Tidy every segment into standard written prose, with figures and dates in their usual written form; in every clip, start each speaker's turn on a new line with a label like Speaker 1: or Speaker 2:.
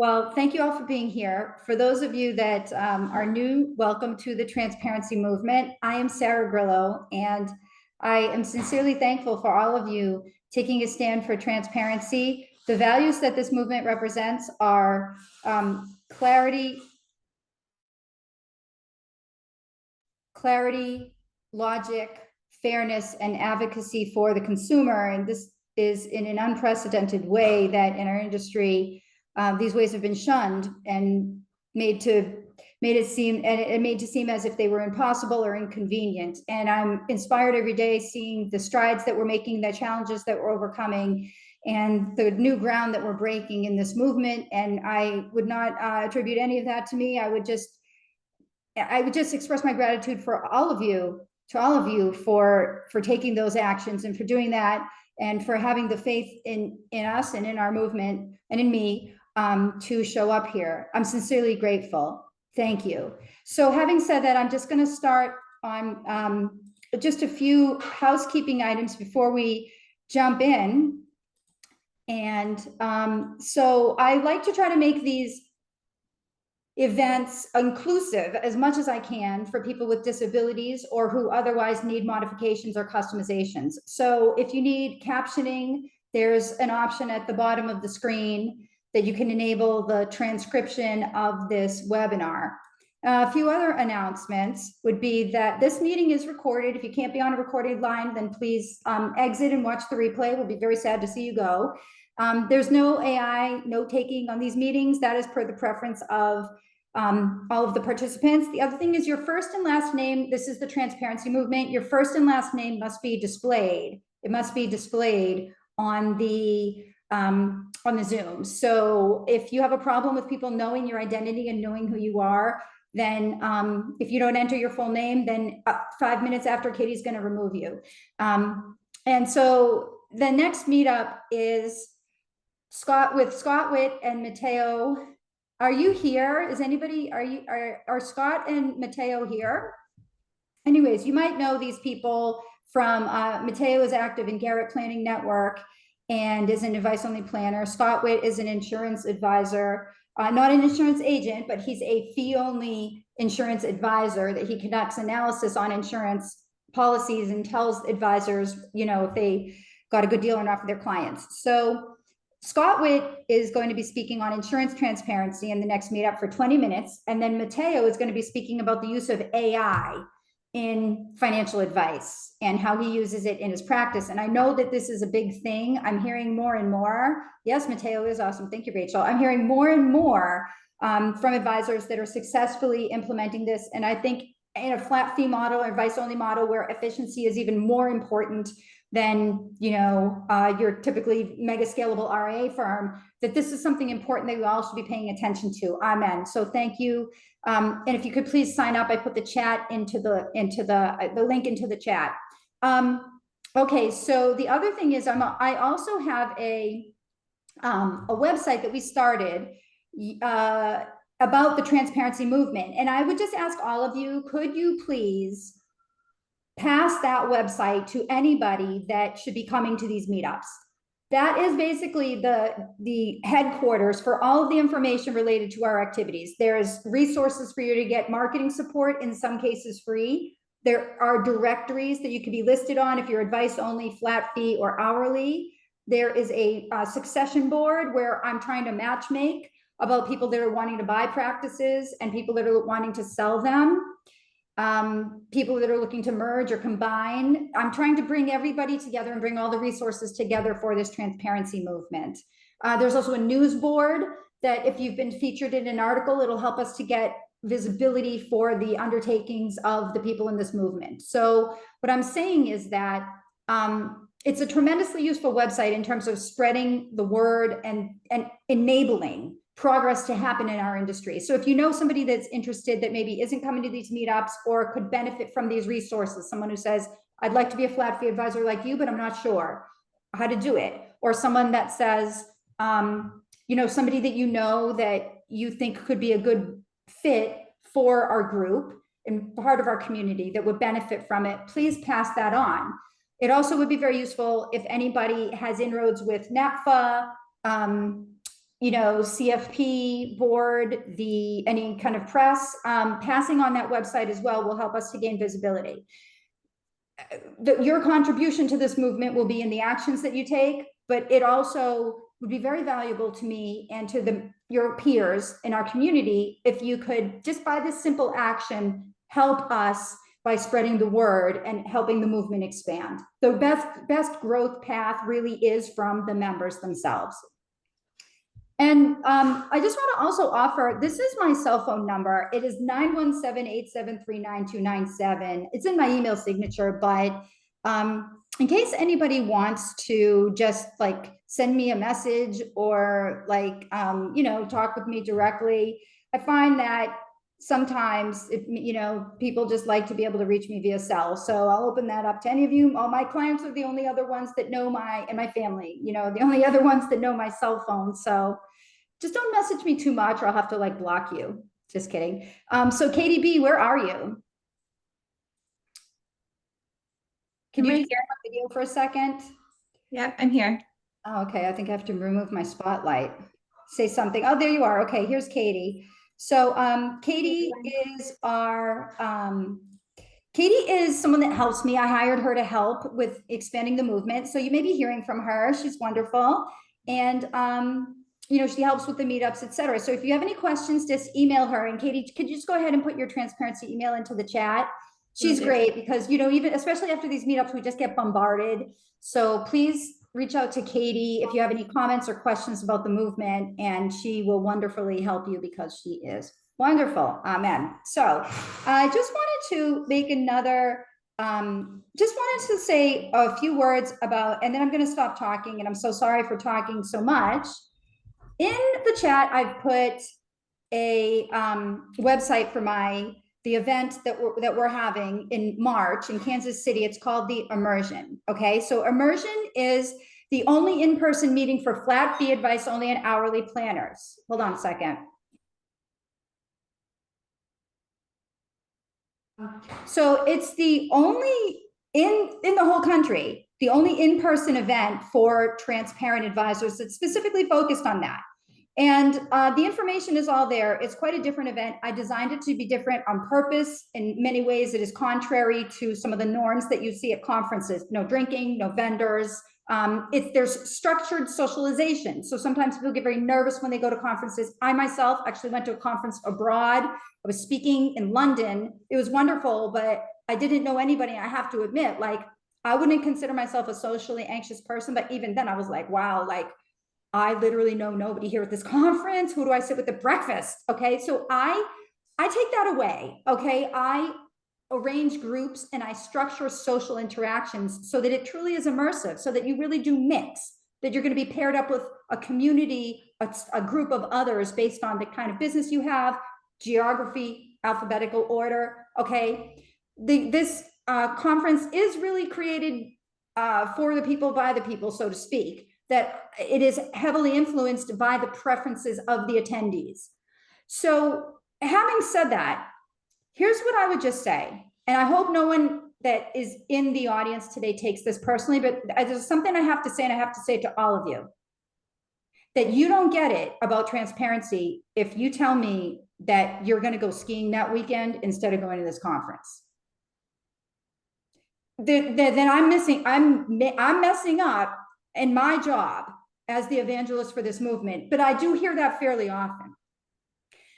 Speaker 1: Well, thank you all for being here. For those of you that are new, welcome to the Transparency Movement. I am Sarah Grillo, and I am sincerely thankful for all of you taking a stand for transparency. The values that this movement represents are clarity, logic, fairness, and advocacy for the consumer. And this is in an unprecedented way that in our industry, these ways have been shunned and made to seem as if they were impossible or inconvenient. And I'm inspired every day seeing the strides that we're making, the challenges that we're overcoming, and the new ground that we're breaking in this movement. And I would not attribute any of that to me. I would just express my gratitude for all of you, for taking those actions and for doing that, and for having the faith in us and in our movement and in me to show up here. I'm sincerely grateful. Thank you. So having said that, I'm just going to start on just a few housekeeping items before we jump in. And so I like to try to make these events inclusive as much as I can for people with disabilities or who otherwise need modifications or customizations. So if you need captioning, there's an option at the bottom of the screen that you can enable the transcription of this webinar. A few other announcements would be that this meeting is recorded. If you can't be on a recorded line, then please exit and watch the replay. We'll be very sad to see you go. There's no AI note-taking on these meetings. That is per the preference of all of the participants. The other thing is your first and last name. This is the Transparency Movement. Your first and last name must be displayed. It must be displayed on the Zoom. So if you have a problem with people knowing your identity and knowing who you are, then if you don't enter your full name, then 5 minutes after, Katie's going to remove you. And so the next meetup is Scott Witt and Matteo. Are you here? Is anybody, are Scott and Matteo here? Anyways, you might know these people from, Matteo is active in Garrett Planning Network and is an advice-only planner. Scott Witt is an insurance advisor, not an insurance agent, but he's a fee-only insurance advisor that he conducts analysis on insurance policies and tells advisors, you know, if they got a good deal or not for their clients. So Scott Witt is going to be speaking on insurance transparency in the next meetup for 20 minutes. And then Matteo is going to be speaking about the use of AI in financial advice and how he uses it in his practice. And I know that this is a big thing. I'm hearing more and more. Yes, Matteo is awesome. Thank you, Rachel. I'm hearing more and more from advisors that are successfully implementing this. And I think in a flat fee model or advice only model where efficiency is even more important than, you know, your typically mega scalable RIA firm, that this is something important that we all should be paying attention to. Amen. So thank you. And if you could please sign up, I put the chat into the link into the chat. Okay, so the other thing is I also have a website that we started about the transparency movement. And I would just ask all of you, could you please pass that website to anybody that should be coming to these meetups? That is basically the headquarters for all of the information related to our activities. There's resources for you to get marketing support, in some cases free. There are directories that you can be listed on if you're advice only, flat fee, or hourly. There is a succession board where I'm trying to match make about people that are wanting to buy practices and people that are wanting to sell them. People that are looking to merge or combine. I'm trying to bring everybody together and bring all the resources together for this transparency movement. There's also a news board that if you've been featured in an article, it'll help us to get visibility for the undertakings of the people in this movement. So what I'm saying is that it's a tremendously useful website in terms of spreading the word and enabling progress to happen in our industry. So if you know somebody that's interested that maybe isn't coming to these meetups or could benefit from these resources, someone who says, I'd like to be a flat fee advisor like you, but I'm not sure how to do it. Or someone that says, you know, somebody that you know that you think could be a good fit for our group and part of our community that would benefit from it, please pass that on. It also would be very useful if anybody has inroads with NAPFA, CFP board, any kind of press, passing on that website as well will help us to gain visibility. Your contribution to this movement will be in the actions that you take, but it also would be very valuable to me and to your peers in our community if you could, just by this simple action, help us by spreading the word and helping the movement expand. The best growth path really is from the members themselves. And I just want to also offer, this is my cell phone number. It is 917-873-9297. It's in my email signature, but in case anybody wants to just like send me a message or like, talk with me directly, I find that sometimes, people just like to be able to reach me via cell. So I'll open that up to any of you. All my clients are the only other ones that know and my family, the only other ones that know my cell phone. So just don't message me too much or I'll have to like block you. Just kidding. So Katie B, where are you? Can you share my video for a second?
Speaker 2: Yep, I'm here.
Speaker 1: Oh, okay, I think I have to remove my spotlight. Say something. Oh, there you are. Okay, here's Katie. So Katie is Katie is someone that helps me. I hired her to help with expanding the movement. So you may be hearing from her. She's wonderful. And she helps with the meetups, etc. So if you have any questions, just email her. And Katie, could you just go ahead and put your transparency email into the chat? She's great because, even especially after these meetups, we just get bombarded. So please reach out to Katie if you have any comments or questions about the movement, and she will wonderfully help you because she is wonderful. Amen. So I just wanted to make just wanted to say a few words about, and then I'm going to stop talking, and I'm so sorry for talking so much. In the chat, I've put a website for the event that we're having in March in Kansas City. It's called the Immersion. Okay, so Immersion is the only in-person meeting for flat fee advice only and hourly planners. Hold on a second. So it's the only in the whole country, the only in-person event for transparent advisors that's specifically focused on that. And the information is all there. It's quite a different event. I designed it to be different on purpose. In many ways, it is contrary to some of the norms that you see at conferences. No drinking, no vendors. There's structured socialization. So sometimes people get very nervous when they go to conferences. I myself actually went to a conference abroad. I was speaking in London. It was wonderful, but I didn't know anybody. I have to admit, like, I wouldn't consider myself a socially anxious person, but even then I was like, wow, like, I literally know nobody here at this conference. Who do I sit with at breakfast? Okay, so I take that away. Okay, I arrange groups and I structure social interactions so that it truly is immersive, so that you really do mix, that you're going to be paired up with a community, a group of others based on the kind of business you have, geography, alphabetical order. Okay, this conference is really created for the people, by the people, so to speak. That it is heavily influenced by the preferences of the attendees. So having said that, here's what I would just say, and I hope no one that is in the audience today takes this personally, but there's something I have to say, and I have to say to all of you, that you don't get it about transparency if you tell me that you're going to go skiing that weekend instead of going to this conference. Then I'm messing up in my job as the evangelist for this movement, but I do hear that fairly often.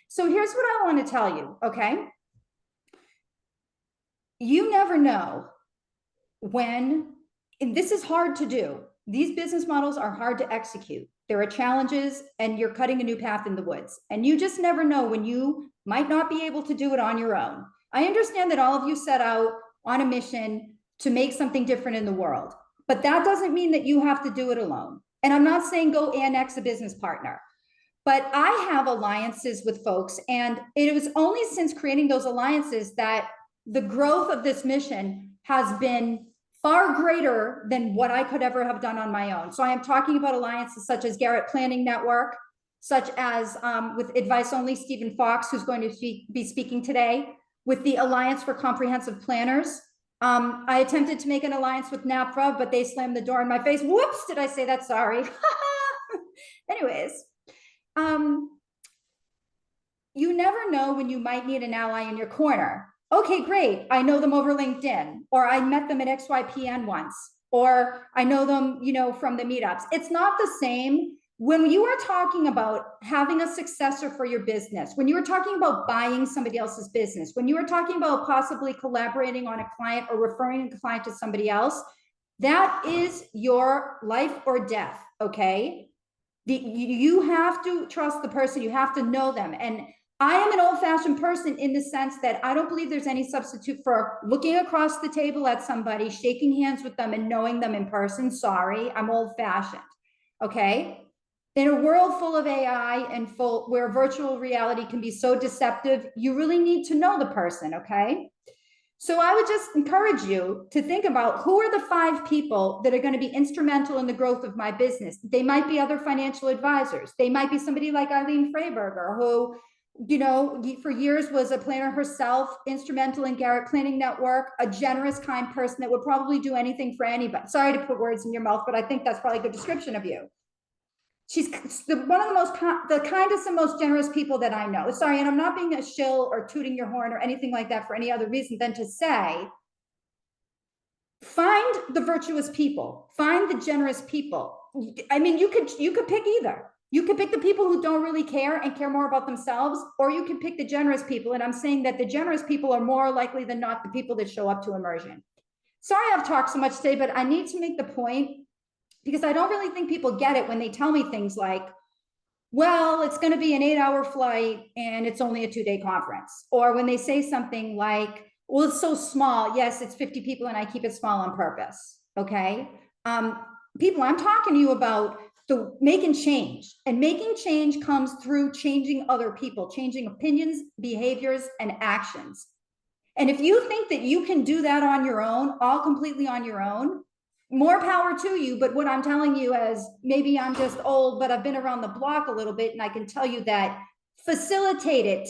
Speaker 1: So here's what I want to tell you, okay? You never know when, and this is hard to do. These business models are hard to execute. There are challenges, and you're cutting a new path in the woods. And you just never know when you might not be able to do it on your own. I understand that all of you set out on a mission to make something different in the world. But that doesn't mean that you have to do it alone. And I'm not saying go annex a business partner, but I have alliances with folks. And it was only since creating those alliances that the growth of this mission has been far greater than what I could ever have done on my own. So I am talking about alliances such as Garrett Planning Network, such as with Advice Only, Stephen Fox, who's going to be speaking today, with the Alliance for Comprehensive Planners. I attempted to make an alliance with NAPFA, but they slammed the door in my face. Whoops, did I say that? Sorry. Anyways, You never know when you might need an ally in your corner. Okay, great. I know them over LinkedIn, or I met them at XYPN once, or I know them, from the meetups. It's not the same when you are talking about having a successor for your business, when you are talking about buying somebody else's business, when you are talking about possibly collaborating on a client or referring a client to somebody else, that is your life or death. Okay. You have to trust the person, you have to know them. And I am an old-fashioned person in the sense that I don't believe there's any substitute for looking across the table at somebody, shaking hands with them, and knowing them in person. Sorry, I'm old-fashioned. Okay. In a world full of AI and where virtual reality can be so deceptive, you really need to know the person. Okay. So I would just encourage you to think about who are the 5 people that are going to be instrumental in the growth of my business. They might be other financial advisors. They might be somebody like Eileen Freiberger, who, for years was a planner herself, instrumental in Garrett Planning Network, a generous, kind person that would probably do anything for anybody. Sorry to put words in your mouth, but I think that's probably a good description of you. She's one of the kindest and most generous people that I know. Sorry, and I'm not being a shill or tooting your horn or anything like that for any other reason than to say, find the virtuous people, find the generous people. I mean, you could pick either. You could pick the people who don't really care and care more about themselves, or you can pick the generous people. And I'm saying that the generous people are more likely than not the people that show up to immersion. Sorry I've talked so much today, but I need to make the point, because I don't really think people get it when they tell me things like, well, it's going to be an 8-hour flight and it's only a 2-day conference. Or when they say something like, well, it's so small. Yes, it's 50 people and I keep it small on purpose. Okay. People, I'm talking to you about making change, and making change comes through changing other people, changing opinions, behaviors, and actions. And if you think that you can do that on your own, all completely on your own, more power to you. But what I'm telling you is, maybe I'm just old, but I've been around the block a little bit, and I can tell you that facilitate it,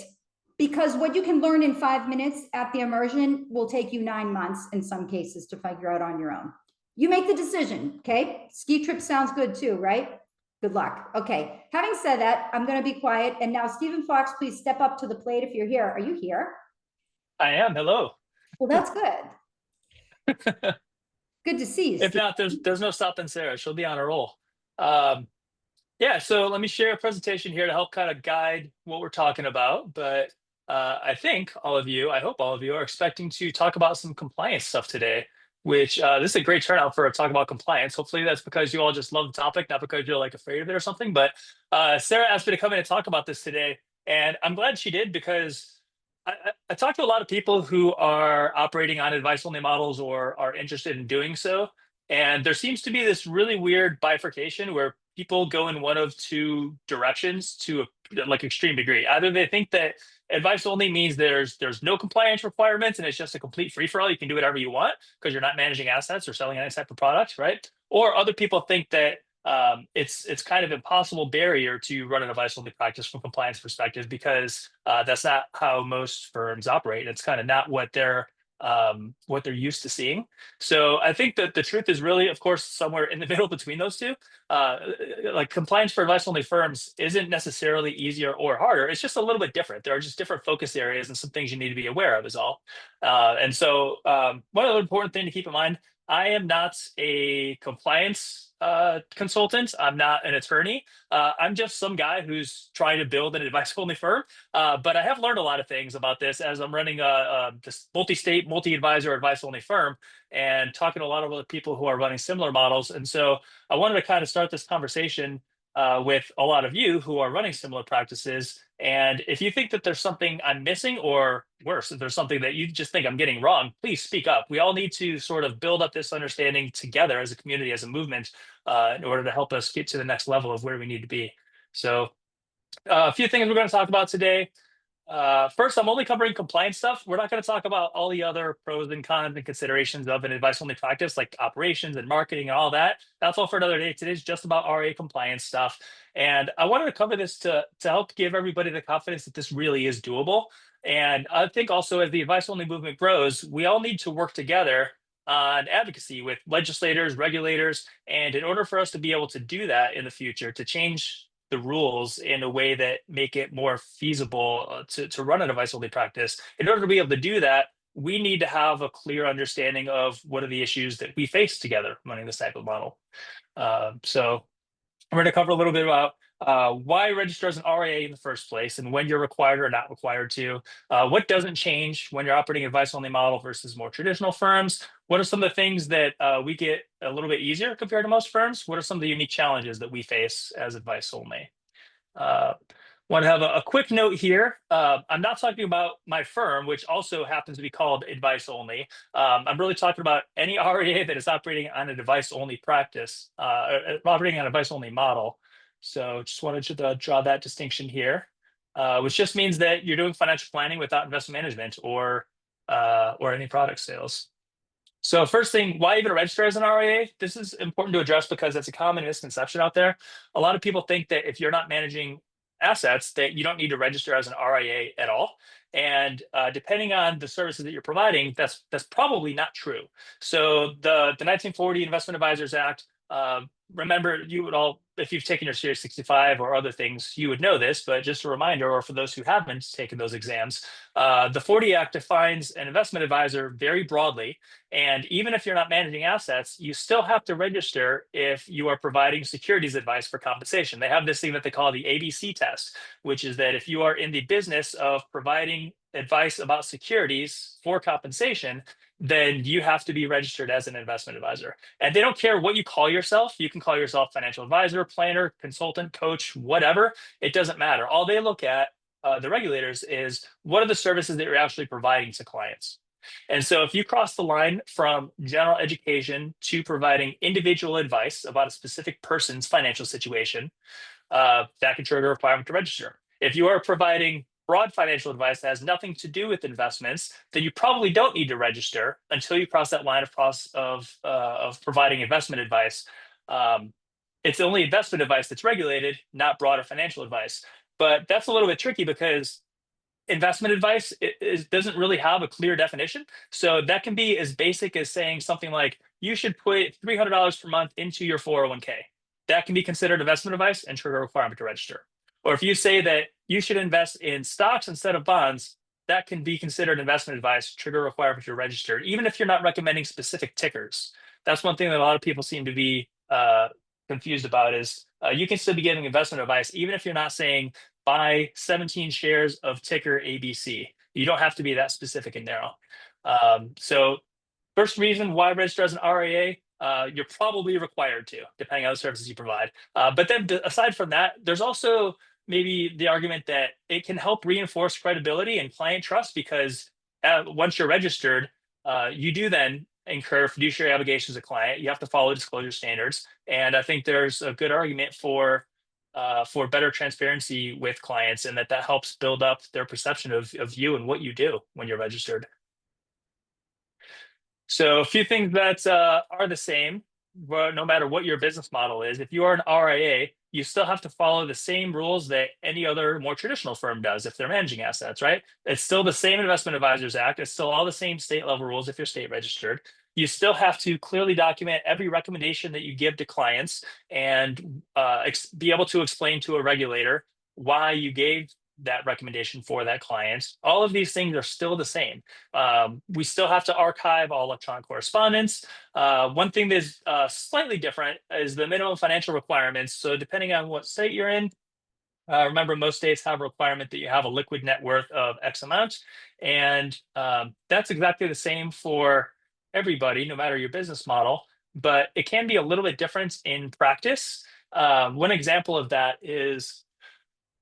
Speaker 1: because what you can learn in 5 minutes at the immersion will take you 9 months in some cases to figure out on your own. You make the decision. Okay. Ski trip sounds good too, right? Good luck. Okay. Having said that, I'm going to be quiet. And now, Stephen Fox, please step up to the plate if you're here. Are you here?
Speaker 2: I am. Hello.
Speaker 1: Well, that's good. Good to see you,
Speaker 2: If
Speaker 1: Steve.
Speaker 2: not, there's no stopping Sarah. She'll be on a roll. Um, yeah, so let me share a presentation here to help kind of guide what we're talking about. But I hope all of you are expecting to talk about some compliance stuff today, which this is a great turnout for a talk about compliance. Hopefully that's because you all just love the topic, not because you're like afraid of it or something. But Sarah asked me to come in and talk about this today. And I'm glad she did, because I talked to a lot of people who are operating on advice only models or are interested in doing so. And there seems to be this really weird bifurcation where people go in one of 2 directions to a like extreme degree. Either they think that advice only means there's no compliance requirements and it's just a complete free for all. You can do whatever you want because you're not managing assets or selling any type of product, right? Or other people think that it's kind of impossible barrier to run an advice only practice from compliance perspective, because that's not how most firms operate. It's kind of not what they're used to seeing. So I think that the truth is really, of course, somewhere in the middle between those 2. Like, compliance for advice only firms isn't necessarily easier or harder. It's just a little bit different. There are just different focus areas and some things you need to be aware of is all. And so one other important thing to keep in mind, I am not a compliance consultant. I'm not an attorney. I'm just some guy who's trying to build an advice only firm. But I have learned a lot of things about this as I'm running this multi-state, multi-advisor advice only firm, and talking to a lot of other people who are running similar models. And so I wanted to kind of start this conversation with a lot of you who are running similar practices. And if you think that there's something I'm missing, or worse, if there's something that you just think I'm getting wrong, please speak up. We all need to sort of build up this understanding together as a community, as a movement, in order to help us get to the next level of where we need to be. So a few things we're going to talk about today. First, I'm only covering compliance stuff. We're not going to talk about all the other pros and cons and considerations of an advice only practice, like operations and marketing and all that. That's all for another day. Today's just about RA compliance stuff. And I wanted to cover this to help give everybody the confidence that this really is doable. And I think also, as the advice only movement grows, we all need to work together on advocacy with legislators, regulators. And in order for us to be able to do that in the future, to change the rules in a way that make it more feasible to run an advice-only practice. In order to be able to do that, we need to have a clear understanding of what are the issues that we face together running this type of model. So we're going to cover a little bit about why register as an RIA in the first place and when you're required or not required to. What doesn't change when you're operating advice-only model versus more traditional firms? What are some of the things that we get a little bit easier compared to most firms? What are some of the unique challenges that we face as advice-only? Want to have a quick note here. I'm not talking about my firm, which also happens to be called advice only. I'm really talking about any REA that is operating on an advice only practice, operating on an advice only model. So just wanted to draw that distinction here, which just means that you're doing financial planning without investment management or any product sales. So first thing, why even register as an RIA? This is important to address because it's a common misconception out there. A lot of people think that if you're not managing assets, that you don't need to register as an RIA at all. And depending on the services that you're providing, that's probably not true. So the 1940 Investment Advisors Act, remember, you would all, if you've taken your Series 65 or other things, you would know this, but just a reminder, or for those who haven't taken those exams, the 40 Act defines an investment advisor very broadly. And even if you're not managing assets, you still have to register if you are providing securities advice for compensation. They have this thing that they call the ABC test, which is that if you are in the business of providing advice about securities for compensation, then you have to be registered as an investment advisor. And they don't care what you call yourself. You can call yourself financial advisor, planner, consultant, coach, whatever. It doesn't matter. All they look at, the regulators, is what are the services that you're actually providing to clients. And so if you cross the line from general education to providing individual advice about a specific person's financial situation, that can trigger a requirement to register. If you are providing broad financial advice that has nothing to do with investments, then you probably don't need to register until you cross that line of providing investment advice. It's only investment advice that's regulated, not broader financial advice. But that's a little bit tricky because investment advice doesn't really have a clear definition. So that can be as basic as saying something like, you should put $300 per month into your 401k. That can be considered investment advice and trigger a requirement to register. Or if you say that you should invest in stocks instead of bonds, that can be considered investment advice, trigger a requirement to register, even if you're not recommending specific tickers. That's one thing that a lot of people seem to be confused about is you can still be giving investment advice, even if you're not saying buy 17 shares of ticker ABC. You don't have to be that specific and narrow. So first reason why register as an RIA, you're probably required to, depending on the services you provide. But then aside from that, there's also maybe the argument that it can help reinforce credibility and client trust because once you're registered, you do then incur fiduciary obligations as a client. You have to follow disclosure standards. And I think there's a good argument for better transparency with clients and that helps build up their perception of you and what you do when you're registered. So a few things that are the same, no matter what your business model is. If you are an RIA, you still have to follow the same rules that any other more traditional firm does if they're managing assets, right? It's still the same Investment Advisors Act. It's still all the same state level rules if you're state registered. You still have to clearly document every recommendation that you give to clients and be able to explain to a regulator why you gave that recommendation for that client. All of these things are still the same. We still have to archive all electronic correspondence. One thing that's slightly different is the minimum financial requirements. So depending on what state you're in, remember, most states have a requirement that you have a liquid net worth of X amount. And that's exactly the same for everybody, no matter your business model. But it can be a little bit different in practice. One example of that is,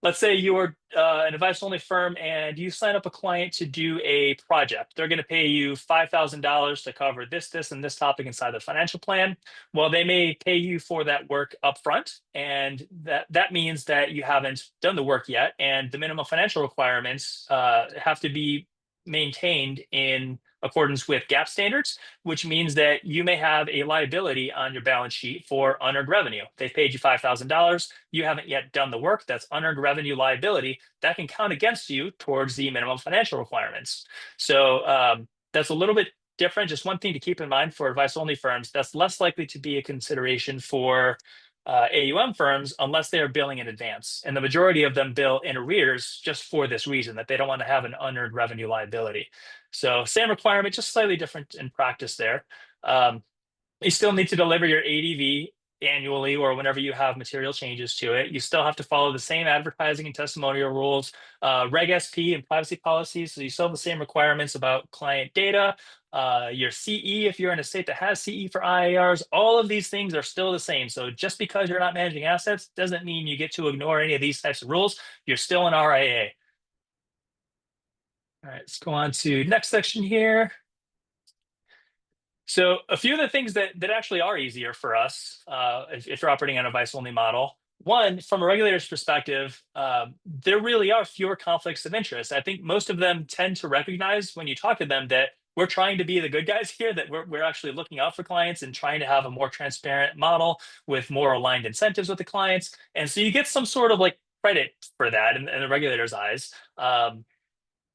Speaker 2: let's say you're an advice-only firm and you sign up a client to do a project. They're going to pay you $5,000 to cover this, and this topic inside the financial plan. Well, they may pay you for that work upfront, and that means that you haven't done the work yet, and the minimum financial requirements have to be maintained in accordance with GAAP standards, which means that you may have a liability on your balance sheet for unearned revenue. They paid you $5,000. You haven't yet done the work. That's unearned revenue liability. That can count against you towards the minimum financial requirements. So that's a little bit different. Just one thing to keep in mind for advice-only firms, that's less likely to be a consideration for AUM firms unless they are billing in advance. And the majority of them bill in arrears just for this reason, that they don't want to have an unearned revenue liability. So same requirement, just slightly different in practice there. Um, you still need to deliver your ADV annually or whenever you have material changes to it. You still have to follow the same advertising and testimonial rules, Reg SP and privacy policies. So you still have the same requirements about client data, your CE if you're in a state that has CE for IARs. All of these things are still the same. So just because you're not managing assets doesn't mean you get to ignore any of these types of rules. You're still an RIA. All right, let's go on to next section here. So a few of the things that actually are easier for us, if you're operating on a advice-only model, one, from a regulator's perspective, there really are fewer conflicts of interest. I think most of them tend to recognize when you talk to them that we're trying to be the good guys here, that we're actually looking out for clients and trying to have a more transparent model with more aligned incentives with the clients. And so you get some sort of like credit for that in the regulator's eyes.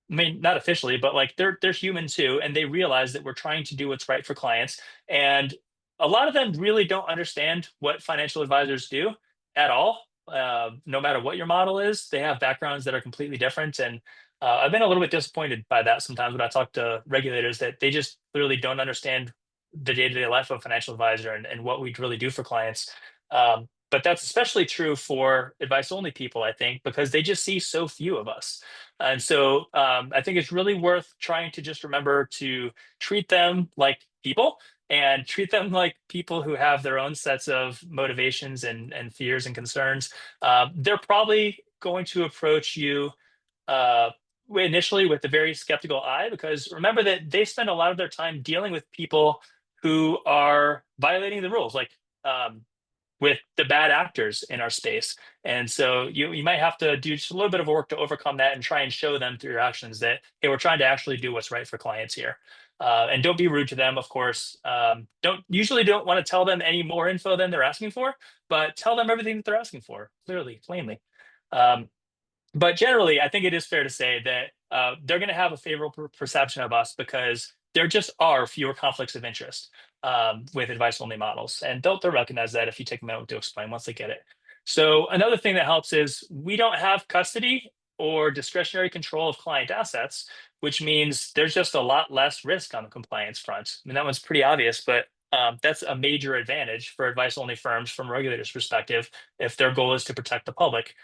Speaker 2: I mean, not officially, but like they're human too, and they realize that we're trying to do what's right for clients. And a lot of them really don't understand what financial advisors do at all. No matter what your model is, they have backgrounds that are completely different. And I've been a little bit disappointed by that sometimes when I talk to regulators, that they just clearly don't understand the day-to-day life of a financial advisor and what we really do for clients. But that's especially true for advice-only people, I think, because they just see so few of us. And so I think it's really worth trying to just remember to treat them like people and treat them like people who have their own sets of motivations and fears and concerns. They're probably going to approach you uh, initially with a very skeptical eye, because remember that they spend a lot of their time dealing with people who are violating the rules. Like, with the bad actors in our space. And so you might have to do just a little bit of work to overcome that and try and show them through your actions that, hey, we're trying to actually do what's right for clients here. And don't be rude to them, of course. Don't want to tell them any more info than they're asking for, but tell them everything that they're asking for, clearly, plainly. Um, but generally, I think it is fair to say that they're going to have a favorable perception of us because there just are fewer conflicts of interest with advice-only models, and they'll recognize that if you take a moment to explain once they get it. So another thing that helps is we don't have custody or discretionary control of client assets, which means there's just a lot less risk on the compliance front. I mean, that one's pretty obvious, but that's a major advantage for advice-only firms from a regulator's perspective if their goal is to protect the public.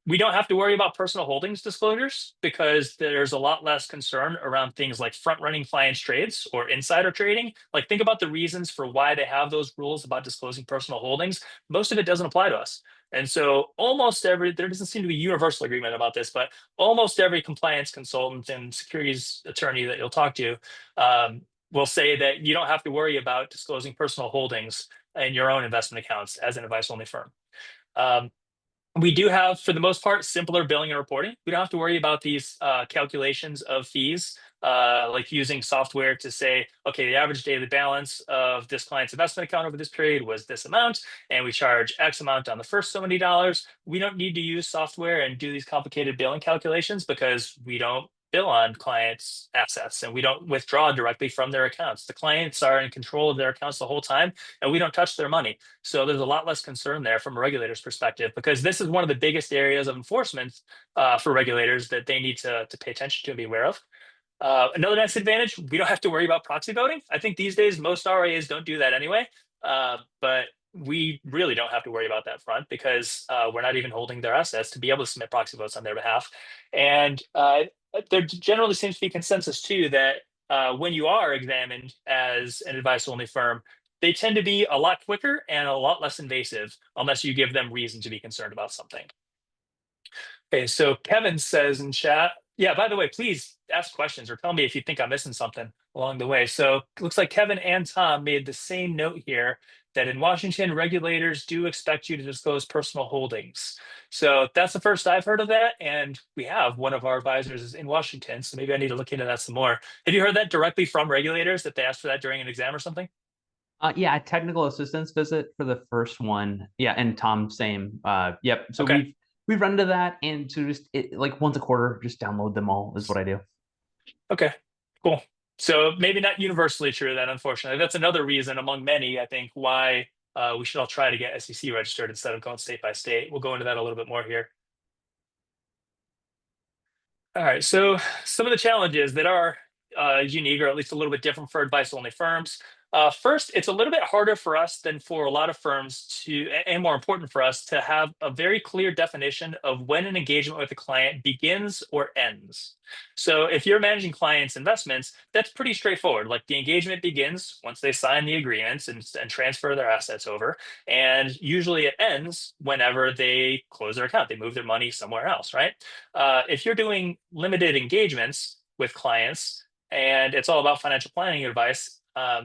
Speaker 2: We don't have to worry about personal holdings disclosures because there's a lot less concern around things like front-running clients' trades or insider trading. Like, think about the reasons for why they have those rules about disclosing personal holdings. Most of it doesn't apply to us. And so there doesn't seem to be universal agreement about this, but almost every compliance consultant and securities attorney that you'll talk to will say that you don't have to worry about disclosing personal holdings in your own investment accounts as an advice-only firm. We do have, for the most part, simpler billing and reporting. We don't have to worry about these calculations of fees, like using software to say, okay, the average daily balance of this client's investment account over this period was this amount, and we charge X amount on the first so many dollars. We don't need to use software and do these complicated billing calculations because we don't bill on clients' assets and we don't withdraw directly from their accounts. The clients are in control of their accounts the whole time, and we don't touch their money. So there's a lot less concern there from a regulator's perspective, because this is one of the biggest areas of enforcement for regulators that they need to pay attention to and be aware of. Another nice advantage, we don't have to worry about proxy voting. I think these days most RIAs don't do that anyway, but we really don't have to worry about that front because we're not even holding their assets to be able to submit proxy votes on their behalf. And there generally seems to be consensus too that when you are examined as an advice-only firm, they tend to be a lot quicker and a lot less invasive unless you give them reason to be concerned about something. Okay, so Kevin says in chat, yeah, by the way, please ask questions or tell me if you think I'm missing something along the way. So it looks like Kevin and Tom made the same note here that in Washington, regulators do expect you to disclose personal holdings. So that's the first I've heard of that. And we have one of our advisors is in Washington. So maybe I need to look into that some more. Have you heard that directly from regulators that they asked for that during an exam or something?
Speaker 3: Yeah, a technical assistance visit for the first one. Yeah, and Tom, same. Yep. So
Speaker 2: Okay.
Speaker 3: we've run into that, and so just like once a quarter, just download them all is what I do.
Speaker 2: Okay, cool. So maybe not universally true then, unfortunately. That's another reason among many, I think, why we should all try to get SEC registered instead of going state by state. We'll go into that a little bit more here. All right, so some of the challenges that are unique, or at least a little bit different for advice-only firms. First, it's a little bit harder for us than for a lot of firms to, and more important for us to have a very clear definition of when an engagement with a client begins or ends. So if you're managing clients' investments, that's pretty straightforward. Like the engagement begins once they sign the agreements and transfer their assets over. And usually it ends whenever they close their account, they move their money somewhere else, right? If you're doing limited engagements with clients and it's all about financial planning advice,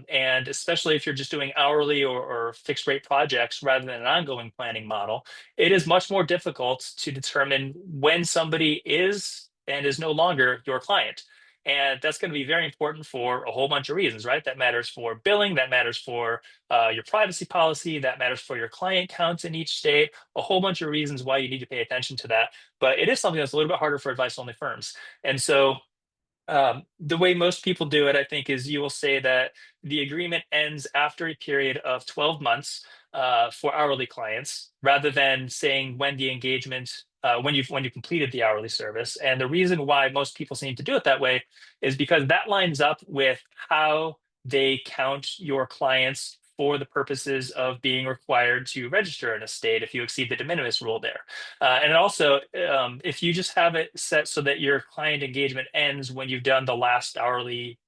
Speaker 2: and especially if you're just doing hourly or fixed rate projects rather than an ongoing planning model, it is much more difficult to determine when somebody is and is no longer your client. And that's going to be very important for a whole bunch of reasons, right? That matters for billing, that matters for your privacy policy, that matters for your client counts in each state, a whole bunch of reasons why you need to pay attention to that. But it is something that's a little bit harder for advice-only firms. And so the way most people do it, I think, is you will say that the agreement ends after a period of 12 months for hourly clients, rather than saying when the engagement, when you completed the hourly service. And the reason why most people seem to do it that way is because that lines up with how they count your clients for the purposes of being required to register in a state if you exceed the de minimis rule there. And also, if you just have it set so that your client engagement ends when you've done the last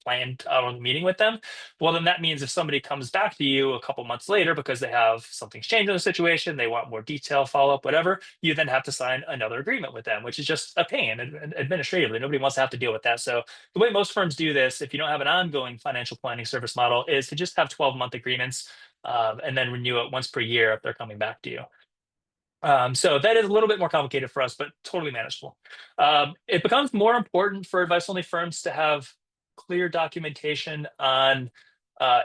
Speaker 2: planned hourly meeting with them, well, then that means if somebody comes back to you a couple months later because they have something's changed in the situation, they want more detail, follow up, whatever, you then have to sign another agreement with them, which is just a pain administratively. Nobody wants to have to deal with that. So the way most firms do this, if you don't have an ongoing financial planning service model, is to just have 12-month agreements and then renew it once per year if they're coming back to you. So that is a little bit more complicated for us, but totally manageable. It becomes more important for advice-only firms to have clear documentation on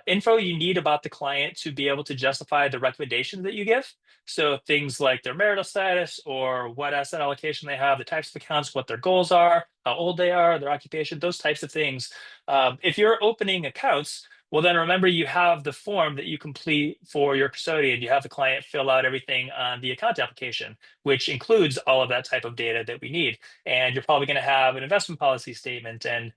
Speaker 2: info you need about the client to be able to justify the recommendations that you give. So things like their marital status or what asset allocation they have, the types of accounts, what their goals are, how old they are, their occupation, those types of things. If you're opening accounts, well, then remember you have the form that you complete for your custodian. You have the client fill out everything on the account application, which includes all of that type of data that we need. And you're probably going to have an investment policy statement, and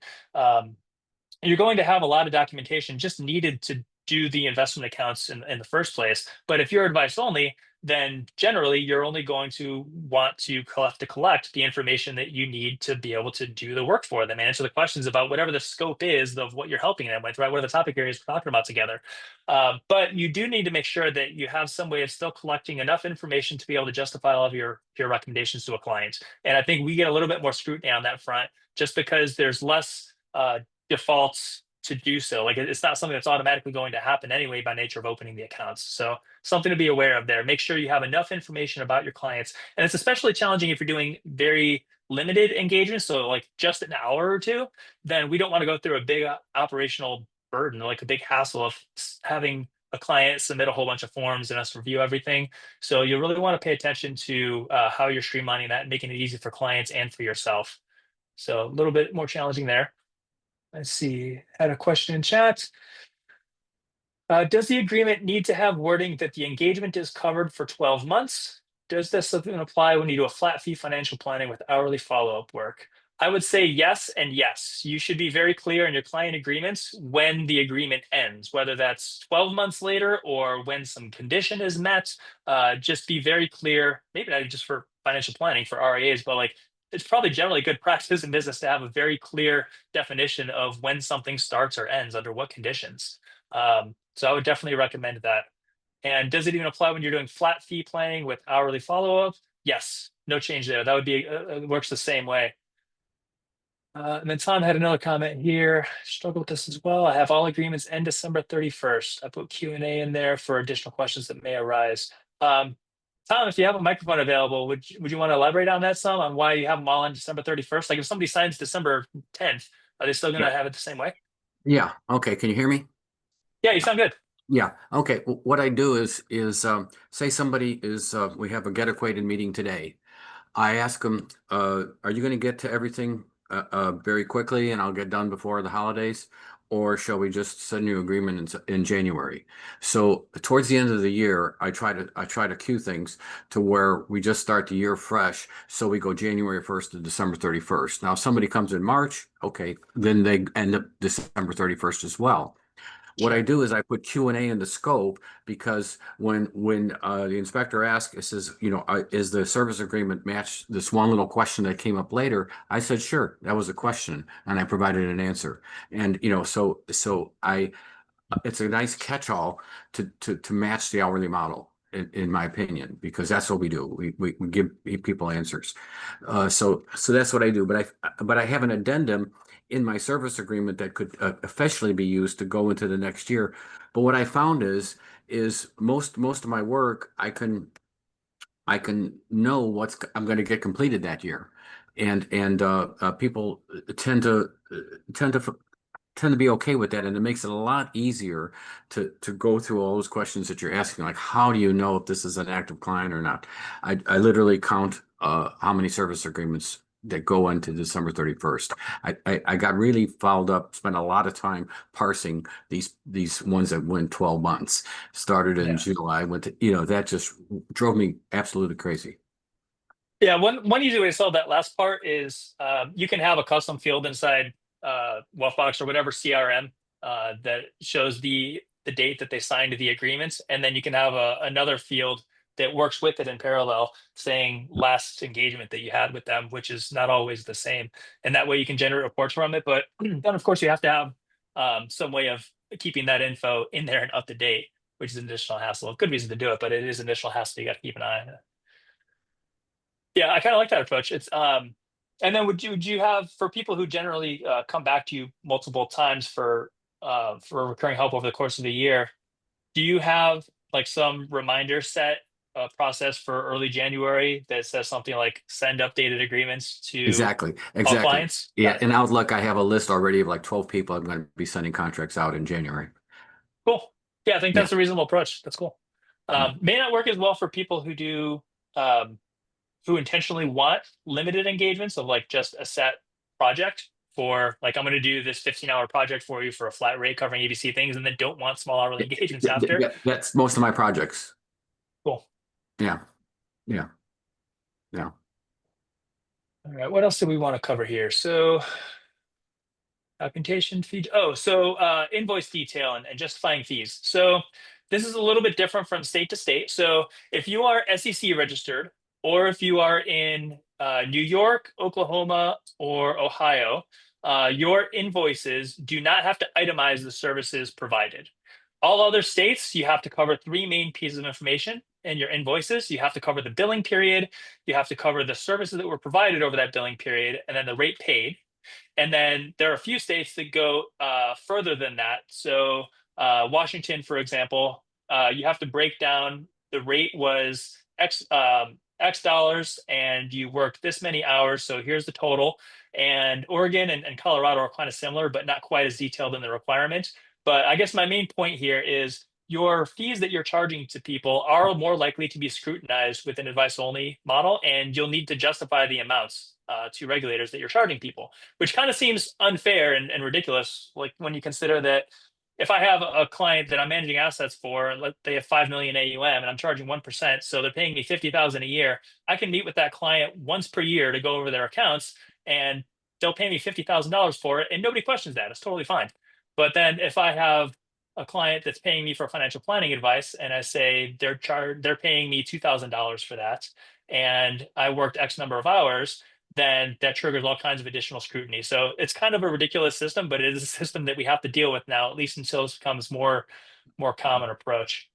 Speaker 2: you're going to have a lot of documentation just needed to do the investment accounts in the first place. But if you're advice only, then generally you're only going to want to collect the information that you need to be able to do the work for them and answer the questions about whatever the scope is of what you're helping them with, right? What are the topic areas we're talking about together? But you do need to make sure that you have some way of still collecting enough information to be able to justify all of your recommendations to a client. And I think we get a little bit more scrutiny on that front just because there's less defaults to do so. Like it's not something that's automatically going to happen anyway by nature of opening the accounts. So something to be aware of there. Make sure you have enough information about your clients. And it's especially challenging if you're doing very limited engagements. So like just an hour or two, then we don't want to go through a big operational burden, like a big hassle of having a client submit a whole bunch of forms and us review everything. So you really want to pay attention to how you're streamlining that and making it easy for clients and for yourself. So a little bit more challenging there. Let's see, had a question in chat. Does the agreement need to have wording that the engagement is covered for 12 months? Does this something apply when you do a flat fee financial planning with hourly follow-up work? I would say yes and yes. You should be very clear in your client agreements when the agreement ends, whether that's 12 months later or when some condition is met. Just be very clear, maybe not just for financial planning for RIAs, but like it's probably generally good practice in business to have a very clear definition of when something starts or ends under what conditions. So I would definitely recommend that. And does it even apply when you're doing flat fee planning with hourly follow-up? Yes, no change there. That would be, works the same way. And then Tom had another comment here. Struggle with this as well. I have all agreements end December 31st. I put Q&A in there for additional questions that may arise. Tom, if you have a microphone available, would you want to elaborate on that some, on why you have them all on December 31st? Like if somebody signs December 10th, are they still going to have it the same way?
Speaker 4: Yeah. Okay. Can you hear me?
Speaker 2: Yeah, you sound good.
Speaker 4: Yeah. Okay. What I do is say somebody is, we have a get acquainted meeting today. I ask them, are you going to get to everything very quickly and I'll get done before the holidays? or shall we just send a new agreement in January? So towards the end of the year, I try to cue things to where we just start the year fresh. So we go January 1st to December 31st. Now, if somebody comes in March, okay, then they end up December 31st as well. What I do is I put Q&A in the scope, because when the inspector asks, it says, is the service agreement match this one little question that came up later? I said, sure, that was a question, and I provided an answer. And so it's a nice catch-all to match the hourly model, in my opinion, because that's what we do. We give people answers. So that's what I do. But I have an addendum in my service agreement that could officially be used to go into the next year. But what I found is most of my work I can know what's I'm going to get completed that year, and people tend to be okay with that, and it makes it a lot easier to go through all those questions that you're asking, like how do you know if this is an active client or not? I literally count how many service agreements that go into December 31st. I got really fouled up, spent a lot of time parsing these ones that went 12 months, started in July, went to, that just drove me absolutely crazy.
Speaker 2: Yeah, one easy way to solve that last part is you can have a custom field inside Wealthbox or whatever CRM that shows the date that they signed the agreements, and then you can have another field that works with it in parallel, saying last engagement that you had with them, which is not always the same. And that way you can generate reports from it. But then, of course, you have to have some way of keeping that info in there and up to date, which is an additional hassle. A good reason to do it, but it is an additional hassle you got to keep an eye on. Yeah, I kind of like that approach. It's and then would you have, for people who generally come back to you multiple times for recurring help over the course of the year, do you have like some reminder set process for early January that says something like send updated agreements to
Speaker 4: Exactly.
Speaker 2: all clients?
Speaker 4: Yeah. In Outlook, I have a list already of like 12 people I'm going to be sending contracts out in January.
Speaker 2: Cool. Yeah, I think that's a reasonable approach. That's cool.
Speaker 4: Yeah.
Speaker 2: May not work as well for people who do who intentionally want limited engagements of like just a set project for like, I'm going to do this 15-hour project for you for a flat rate covering ABC things, and then don't want small hourly engagements after.
Speaker 4: Yeah, that's most of my projects.
Speaker 2: Cool.
Speaker 4: Yeah.
Speaker 2: All right. What else do we want to cover here? So documentation fee. Oh, so invoice detail and justifying fees. So this is a little bit different from state to state. So if you are SEC registered, or if you are in New York, Oklahoma, or Ohio, your invoices do not have to itemize the services provided. All other states, you have to cover three main pieces of information in your invoices. You have to cover the billing period, you have to cover the services that were provided over that billing period, and then the rate paid. And then there are a few states that go further than that. So Washington, for example, you have to break down the rate was X dollars and you worked this many hours. So here's the total. And Oregon and Colorado are kind of similar, but not quite as detailed in the requirement. But I guess my main point here is your fees that you're charging to people are more likely to be scrutinized with an advice only model, and you'll need to justify the amounts to regulators that you're charging people, which kind of seems unfair and ridiculous. Like when you consider that if I have a client that I'm managing assets for, and they have 5 million AUM and I'm charging 1%, so they're paying me 50,000 a year, I can meet with that client once per year to go over their accounts, and they'll pay me $50,000 for it, and nobody questions that. It's totally fine. But then if I have a client that's paying me for financial planning advice, and I say they're paying me $2,000 for that, and I worked X number of hours, then that triggers all kinds of additional scrutiny. So it's kind of a ridiculous system, but it is a system that we have to deal with now, at least until it becomes more common approach.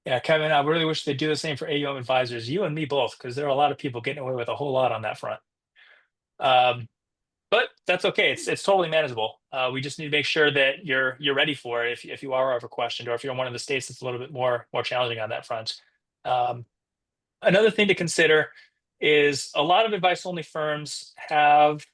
Speaker 2: Yeah, Kevin, I really wish they'd do the same for AUM advisors, you and me both, because there are a lot of people getting away with a whole lot on that front. But that's okay. It's totally manageable. We just need to make sure that you're ready for it if you are ever questioned, or if you're in one of the states that's a little bit more challenging on that front. Another thing to consider is a lot of advice only firms have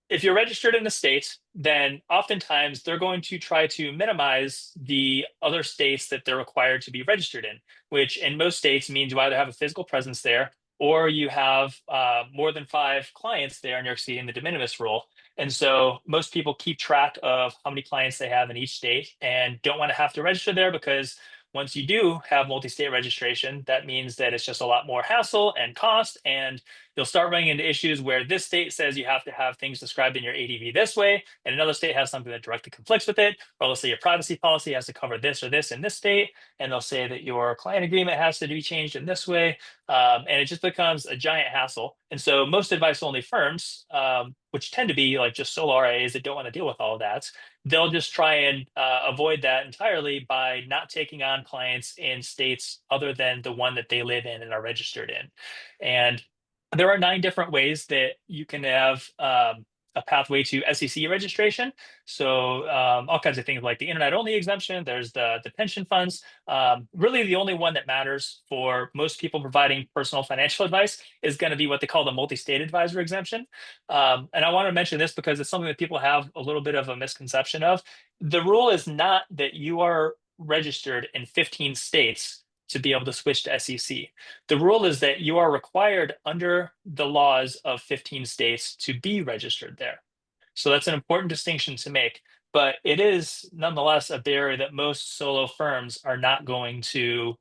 Speaker 2: if you're registered in a state, then oftentimes they're going to try to minimize the other states that they're required to be registered in, which in most states means you either have a physical presence there or you have more than 5 clients there and you're exceeding the de minimis rule. And so most people keep track of how many clients they have in each state and don't want to have to register there, because once you do have multi-state registration, that means that it's just a lot more hassle and cost, and you'll start running into issues where this state says you have to have things described in your ADV this way, and another state has something that directly conflicts with it. Or let's say your privacy policy has to cover this or this in this state, and they'll say that your client agreement has to be changed in this way. And it just becomes a giant hassle. And so most advice-only firms, which tend to be like just solo RIAs that don't want to deal with all of that, they'll just try and avoid that entirely by not taking on clients in states other than the one that they live in and are registered in. And there are 9 different ways that you can have a pathway to SEC registration. So all kinds of things like the internet only exemption, there's the pension funds. Really the only one that matters for most people providing personal financial advice is going to be what they call the multi-state advisor exemption. And I want to mention this because it's something that people have a little bit of a misconception of. The rule is not that you are registered in 15 states to be able to switch to SEC. The rule is that you are required under the laws of 15 states to be registered there. So that's an important distinction to make, but it is nonetheless a barrier that most solo firms are not going to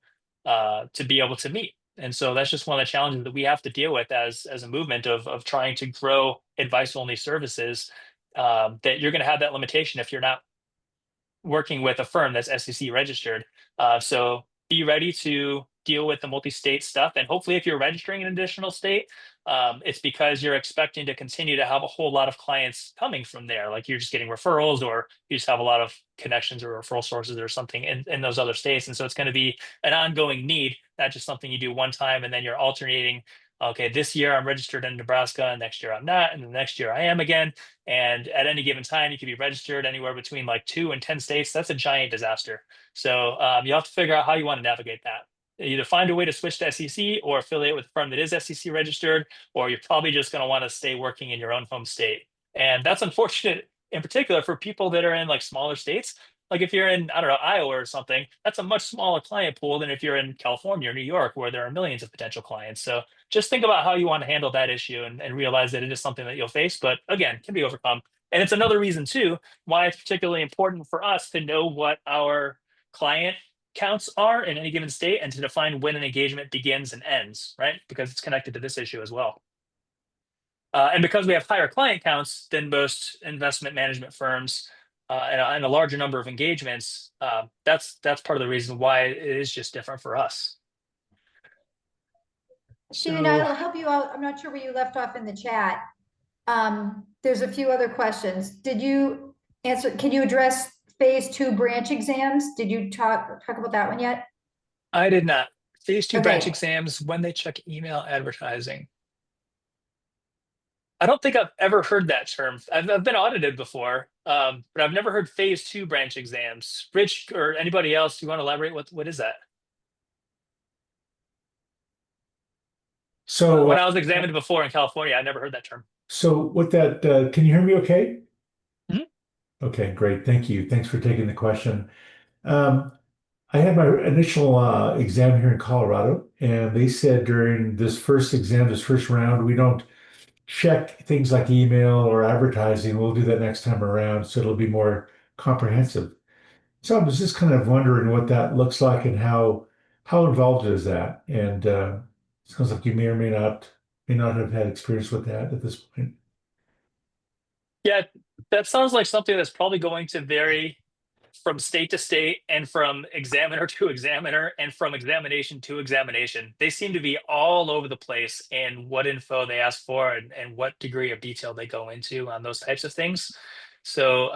Speaker 2: be able to meet. And so that's just one of the challenges that we have to deal with as a movement of trying to grow advice-only services, that you're going to have that limitation if you're not working with a firm that's SEC registered. So be ready to deal with the multi-state stuff. And hopefully if you're registering an additional state, it's because you're expecting to continue to have a whole lot of clients coming from there. Like you're just getting referrals, or you just have a lot of connections or referral sources or something in those other states. And so it's going to be an ongoing need, not just something you do one time and then you're alternating. Okay, this year I'm registered in Nebraska, and next year I'm not, and the next year I am again. And at any given time, you can be registered anywhere between like 2 and 10 states. That's a giant disaster. So you have to figure out how you want to navigate that. Either find a way to switch to SEC or affiliate with a firm that is SEC registered, or you're probably just going to want to stay working in your own home state. And that's unfortunate in particular for people that are in like smaller states. Like if you're in, I don't know, Iowa or something, that's a much smaller client pool than if you're in California or New York, where there are millions of potential clients. So just think about how you want to handle that issue, and realize that it is something that you'll face, but again, can be overcome. And it's another reason too, why it's particularly important for us to know what our client counts are in any given state, and to define when an engagement begins and ends, right? Because it's connected to this issue as well. And because we have higher client counts than most investment management firms, and a larger number of engagements, that's part of the reason why it is just different for us.
Speaker 1: Stephen, I'll help you out. I'm not sure where you left off in the chat. There's a few other questions. Did you answer? Can you address phase 2 branch exams? Did you talk about that one yet?
Speaker 2: I did not. Phase 2
Speaker 1: Okay.
Speaker 2: branch exams, when they check email advertising. I don't think I've ever heard that term. I've been audited before, but I've never heard phase 2 branch exams. Rich or anybody else, you want to elaborate? What is that?
Speaker 5: So
Speaker 2: when I was examined before in California, I never heard that term.
Speaker 5: So with that, can you hear me okay?
Speaker 2: Mhm.
Speaker 5: Okay, great. Thank you. Thanks for taking the question. I had my initial exam here in Colorado, and they said during this first exam, this first round, we don't check things like email or advertising. We'll do that next time around, so it'll be more comprehensive. So I was just kind of wondering what that looks like and how involved is that? And sounds like you may or may not have had experience with that at this point.
Speaker 2: Yeah, that sounds like something that's probably going to vary from state to state, and from examiner to examiner, and from examination to examination. They seem to be all over the place in what info they ask for, and what degree of detail they go into on those types of things. So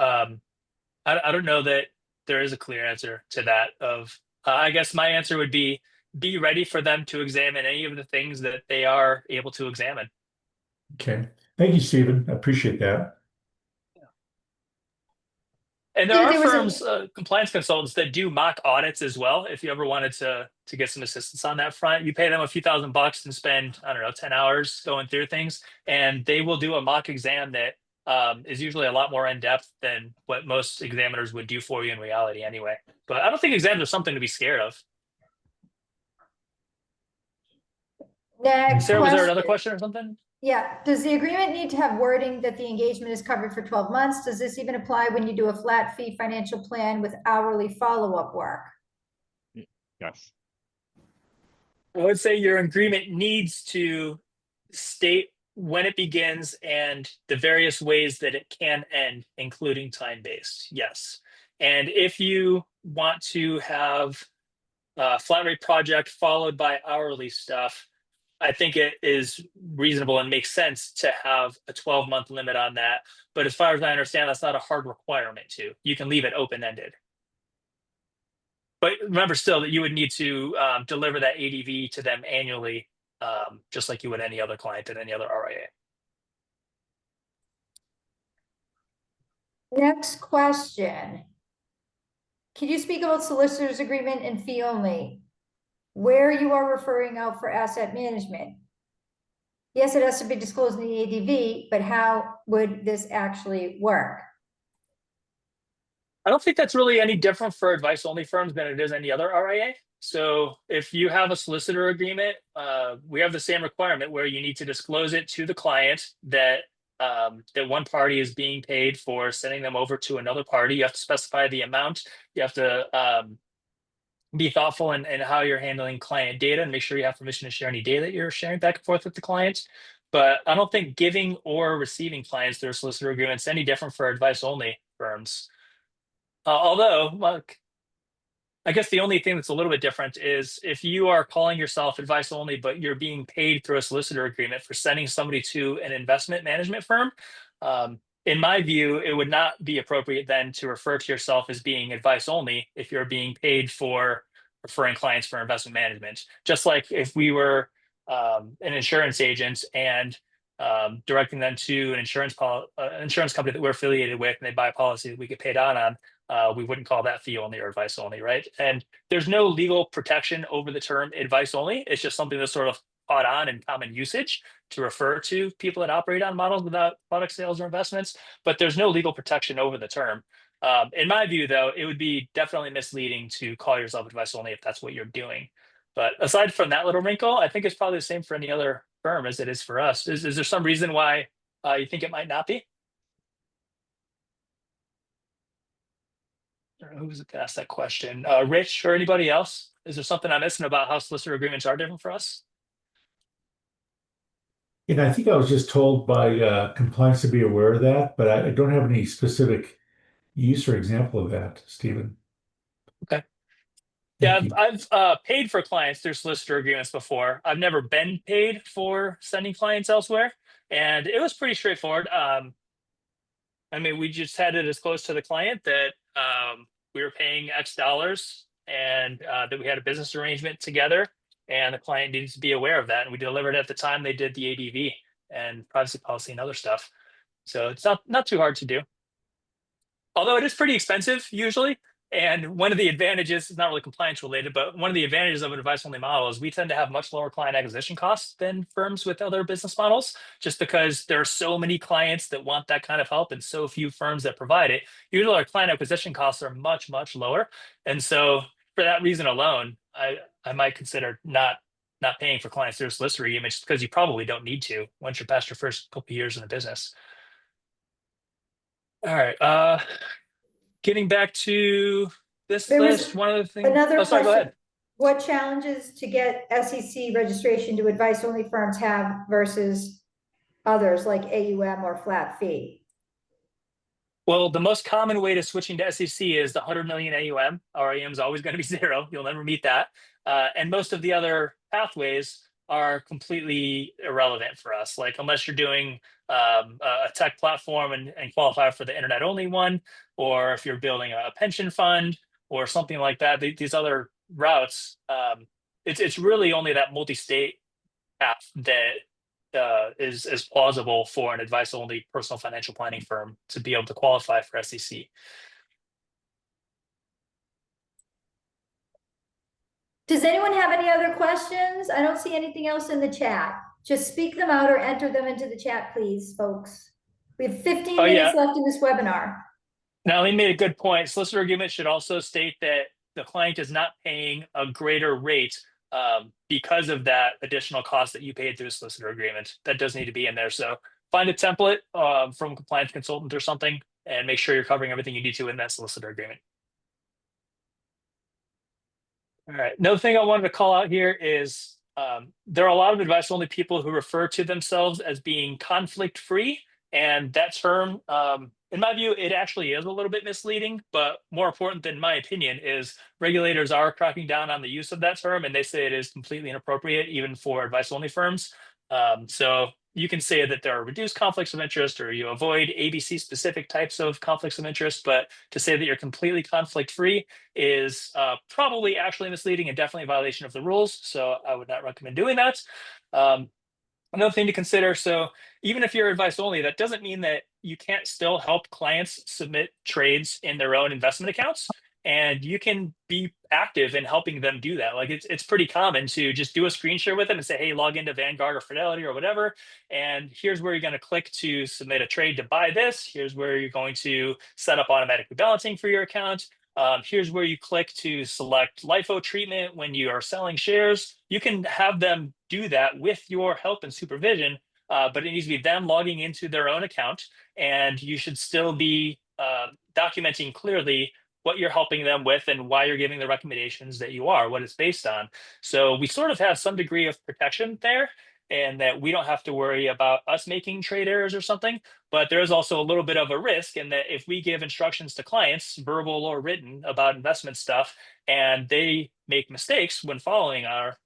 Speaker 2: I don't know that there is a clear answer to that. I guess my answer would be ready for them to examine any of the things that they are able to examine.
Speaker 5: Okay. Thank you, Stephen. I appreciate that.
Speaker 2: And there are firms, compliance consultants, that do mock audits as well. If you ever wanted to get some assistance on that front, you pay them a few $1,000 and spend, I don't know, 10 hours going through things, and they will do a mock exam that is usually a lot more in depth than what most examiners would do for you in reality anyway. But I don't think exams are something to be scared of.
Speaker 1: Next
Speaker 2: Sarah, was there another
Speaker 1: question.
Speaker 2: question or something?
Speaker 1: Yeah, does the agreement need to have wording that the engagement is covered for 12 months? Does this even apply when you do a flat fee financial plan with hourly follow-up work?
Speaker 6: Yes.
Speaker 2: I would say your agreement needs to state when it begins and the various ways that it can end, including time-based. Yes. And if you want to have a flat rate project followed by hourly stuff, I think it is reasonable and makes sense to have a 12-month limit on that. But as far as I understand, that's not a hard requirement to. You can leave it open-ended. But remember still that you would need to deliver that ADV to them annually, just like you would any other client and any other RIA.
Speaker 1: Next question. Can you speak about solicitor's agreement and fee only? Where you are referring out for asset management? Yes, it has to be disclosed in the ADV, but how would this actually work?
Speaker 2: I don't think that's really any different for advice only firms than it is any other RIA. So if you have a solicitor agreement, we have the same requirement where you need to disclose it to the client that that one party is being paid for sending them over to another party. You have to specify the amount. You have to be thoughtful in how you're handling client data and make sure you have permission to share any data that you're sharing back and forth with the client. But I don't think giving or receiving clients their solicitor agreements any different for advice only firms. Although, like, I guess the only thing that's a little bit different is if you are calling yourself advice only, but you're being paid through a solicitor agreement for sending somebody to an investment management firm. In my view, it would not be appropriate then to refer to yourself as being advice only if you're being paid for referring clients for investment management. Just like if we were an insurance agent and directing them to an insurance company that we're affiliated with, and they buy a policy that we get paid out on. We wouldn't call that fee only or advice only, right? And there's no legal protection over the term advice only. It's just something that's sort of caught on in common usage to refer to people that operate on models without product sales or investments, but there's no legal protection over the term. In my view, though, it would be definitely misleading to call yourself advice only if that's what you're doing. But aside from that little wrinkle, I think it's probably the same for any other firm as it is for us. Is there some reason why you think it might not be? Who was it that asked that question? Rich or anybody else? Is there something I'm missing about how solicitor agreements are different for us?
Speaker 5: And I think I was just told by compliance to be aware of that, but I don't have any specific use or example of that, Stephen.
Speaker 2: Okay.
Speaker 5: Thank
Speaker 2: Yeah,
Speaker 5: you.
Speaker 2: I've paid for clients through solicitor agreements before. I've never been paid for sending clients elsewhere, and it was pretty straightforward. I mean, we just had to disclose to the client that we were paying X dollars and that we had a business arrangement together, and the client needed to be aware of that. And we delivered at the time they did the ADV and privacy policy and other stuff. So it's not too hard to do. Although it is pretty expensive usually. And one of the advantages, it's not really compliance related, but one of the advantages of an advice only model is we tend to have much lower client acquisition costs than firms with other business models, just because there are so many clients that want that kind of help and so few firms that provide it. Usually our client acquisition costs are much, much lower. And so for that reason alone, I might consider not paying for clients through a solicitor agreement just because you probably don't need to once you're past your first couple of years in the business. All right. Getting back to this
Speaker 1: There was
Speaker 2: list, one of the things.
Speaker 1: Another
Speaker 2: Oh, sorry, go
Speaker 1: question.
Speaker 2: ahead.
Speaker 1: What challenges to get SEC registration do advice only firms have versus others like AUM or flat fee?
Speaker 2: Well, the most common way to switching to SEC is the 100 million AUM. Our AUM is always going to be zero. You'll never meet that. And most of the other pathways are completely irrelevant for us. Like unless you're doing a tech platform and qualify for the internet only one, or if you're building a pension fund or something like that, these other routes, it's really only that multi-state path that is plausible for an advice only personal financial planning firm to be able to qualify for SEC.
Speaker 1: Does anyone have any other questions? I don't see anything else in the chat. Just speak them out or enter them into the chat, please, folks. We have 15 minutes left in this webinar.
Speaker 2: Now, he made a good point. Solicitor agreement should also state that the client is not paying a greater rate because of that additional cost that you paid through a solicitor agreement. That does need to be in there. So find a template from a compliance consultant or something, and make sure you're covering everything you need to in that solicitor agreement. All right. Another thing I wanted to call out here is there are a lot of advice-only people who refer to themselves as being conflict-free, and that term, in my view, it actually is a little bit misleading. But more important than my opinion is regulators are cracking down on the use of that term, and they say it is completely inappropriate, even for advice-only firms. So you can say that there are reduced conflicts of interest, or you avoid ABC specific types of conflicts of interest, but to say that you're completely conflict-free is probably actually misleading and definitely a violation of the rules. So I would not recommend doing that. Another thing to consider, so even if you're advice only, that doesn't mean that you can't still help clients submit trades in their own investment accounts. And you can be active in helping them do that. Like it's pretty common to just do a screen share with them and say, hey, log into Vanguard or Fidelity or whatever. And here's where you're going to click to submit a trade to buy this. Here's where you're going to set up automatic rebalancing for your account. Here's where you click to select LIFO treatment when you are selling shares. You can have them do that with your help and supervision, but it needs to be them logging into their own account, and you should still be documenting clearly what you're helping them with and why you're giving the recommendations that you are, what it's based on. So we sort of have some degree of protection there, and that we don't have to worry about us making trade errors or something. But there is also a little bit of a risk in that if we give instructions to clients, verbal or written, about investment stuff, and they make mistakes when following our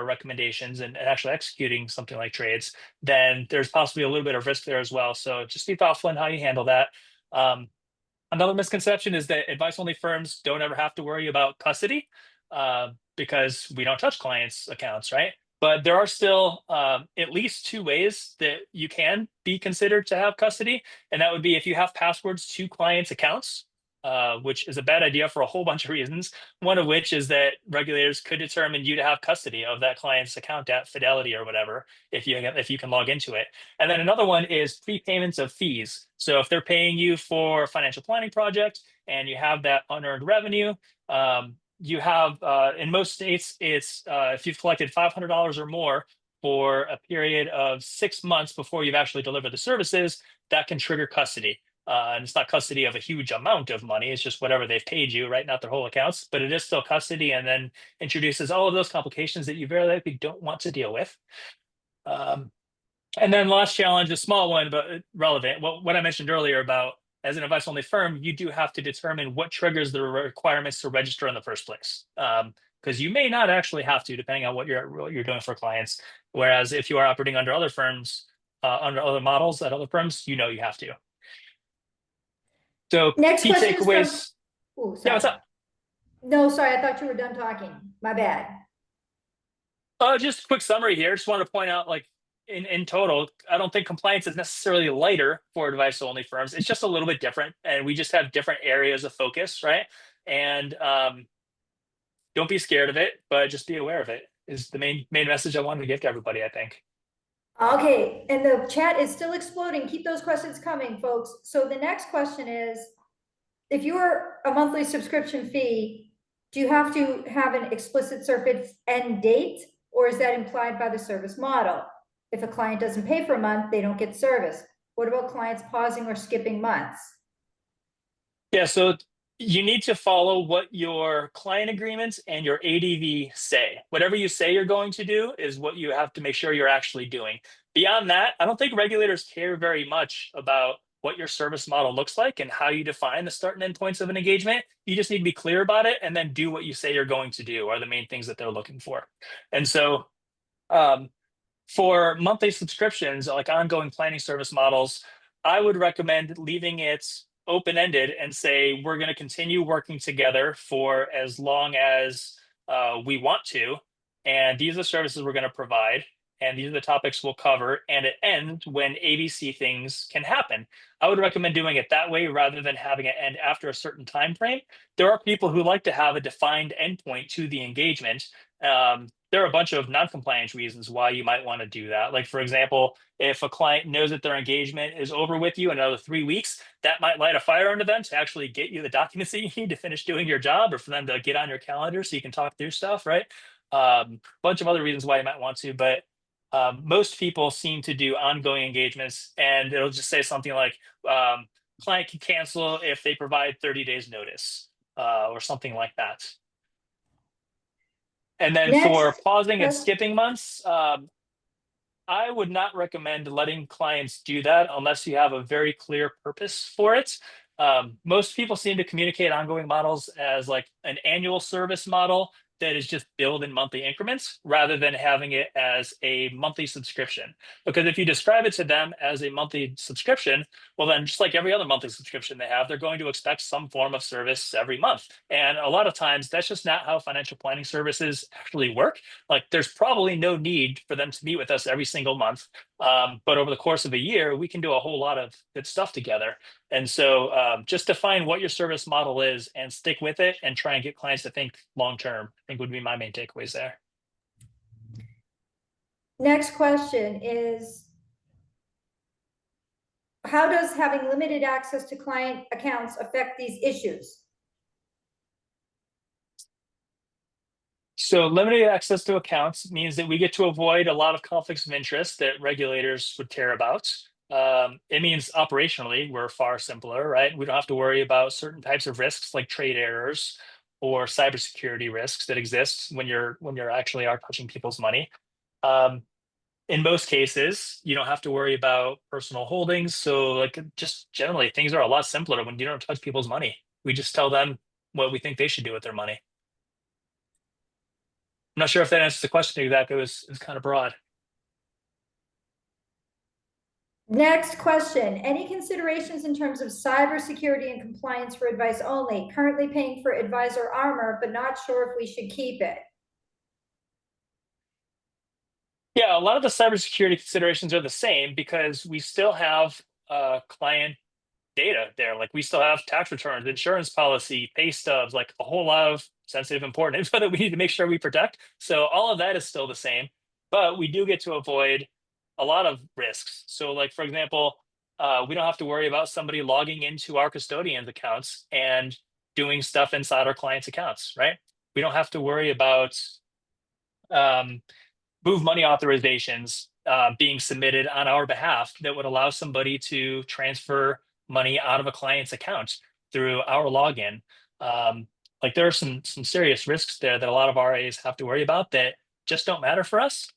Speaker 2: recommendations and actually executing something like trades, then there's possibly a little bit of risk there as well. So just be thoughtful in how you handle that. Another misconception is that advice-only firms don't ever have to worry about custody because we don't touch clients' accounts, right? But there are still at least two ways that you can be considered to have custody. And that would be if you have passwords to clients' accounts, which is a bad idea for a whole bunch of reasons. One of which is that regulators could determine you to have custody of that client's account at Fidelity or whatever, if you can log into it. And then another one is prepayments of fees. So if they're paying you for a financial planning project and you have that unearned revenue, you have in most states, it's if you've collected $500 or more for a period of 6 months before you've actually delivered the services, that can trigger custody. And it's not custody of a huge amount of money. It's just whatever they've paid you, right? Not their whole accounts, but it is still custody, and then introduces all of those complications that you very likely don't want to deal with. And then last challenge, a small one, but relevant. What I mentioned earlier about as an advice-only firm, you do have to determine what triggers the requirements to register in the first place. Because you may not actually have to, depending on what you're doing for clients. Whereas if you are operating under other firms, under other models at other firms, you have to. So
Speaker 1: Next
Speaker 2: key
Speaker 1: question is
Speaker 2: takeaways.
Speaker 1: from, oh,
Speaker 2: Yeah,
Speaker 1: sorry.
Speaker 2: what's up?
Speaker 1: No, sorry, I thought you were done talking. My bad.
Speaker 2: Just a quick summary here. Just wanted to point out, like in total, I don't think compliance is necessarily lighter for advice-only firms. It's just a little bit different, and we just have different areas of focus, right? And don't be scared of it, but just be aware of it. Is the main message I wanted to give to everybody, I think.
Speaker 1: Okay, and the chat is still exploding. Keep those questions coming, folks. So the next question is, if you're a monthly subscription fee, do you have to have an explicit service end date, or is that implied by the service model? If a client doesn't pay for a month, they don't get service. What about clients pausing or skipping months?
Speaker 2: Yeah, so you need to follow what your client agreements and your ADV say. Whatever you say you're going to do is what you have to make sure you're actually doing. Beyond that, I don't think regulators care very much about what your service model looks like and how you define the start and end points of an engagement. You just need to be clear about it and then do what you say you're going to do are the main things that they're looking for. And so for monthly subscriptions, like ongoing planning service models, I would recommend leaving it open-ended and say, we're going to continue working together for as long as we want to. And these are the services we're going to provide. And these are the topics we'll cover. And it ends when ABC things can happen. I would recommend doing it that way rather than having it end after a certain time frame. There are people who like to have a defined endpoint to the engagement. There are a bunch of non-compliance reasons why you might want to do that. Like, for example, if a client knows that their engagement is over with you in another 3 weeks, that might light a fire under them to actually get you the documents that you need to finish doing your job, or for them to get on your calendar so you can talk through stuff, right? bunch of other reasons why you might want to, but most people seem to do ongoing engagements, and it'll just say something like client can cancel if they provide 30 days notice or something like that. And then for
Speaker 1: Next
Speaker 2: pausing and
Speaker 1: question.
Speaker 2: skipping months, I would not recommend letting clients do that unless you have a very clear purpose for it. Most people seem to communicate ongoing models as like an annual service model that is just billed in monthly increments rather than having it as a monthly subscription. Because if you describe it to them as a monthly subscription, well, then just like every other monthly subscription they have, they're going to expect some form of service every month. And a lot of times that's just not how financial planning services actually work. Like there's probably no need for them to meet with us every single month. But over the course of a year, we can do a whole lot of good stuff together. And so just define what your service model is and stick with it and try and get clients to think long-term, I think would be my main takeaways there.
Speaker 1: Next question is, how does having limited access to client accounts affect these issues?
Speaker 2: So limited access to accounts means that we get to avoid a lot of conflicts of interest that regulators would care about. It means operationally, we're far simpler, right? We don't have to worry about certain types of risks like trade errors or cybersecurity risks that exist when you're actually are touching people's money. In most cases, you don't have to worry about personal holdings. So like just generally things are a lot simpler when you don't touch people's money. We just tell them what we think they should do with their money. I'm not sure if that answers the question exactly. It was kind of broad.
Speaker 1: Next question, any considerations in terms of cybersecurity and compliance for advice only? Currently paying for advisor armor, but not sure if we should keep it.
Speaker 2: Yeah, a lot of the cybersecurity considerations are the same because we still have client data there. Like we still have tax returns, insurance policy, pay stubs, like a whole lot of sensitive, important info that we need to make sure we protect. So all of that is still the same, but we do get to avoid a lot of risks. So like, for example, we don't have to worry about somebody logging into our custodian's accounts and doing stuff inside our clients' accounts, right? We don't have to worry about move money authorizations being submitted on our behalf that would allow somebody to transfer money out of a client's account through our login. Like there are some serious risks there that a lot of RAs have to worry about that just don't matter for us.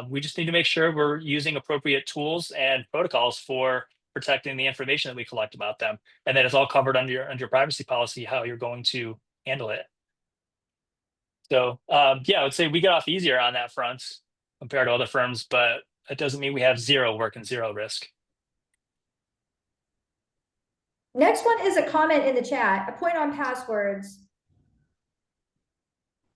Speaker 2: We just need to make sure we're using appropriate tools and protocols for protecting the information that we collect about them, and that it's all covered under your privacy policy, how you're going to handle it. So yeah, I would say we get off easier on that front compared to other firms, but it doesn't mean we have zero work and zero risk.
Speaker 1: Next one is a comment in the chat, a point on passwords.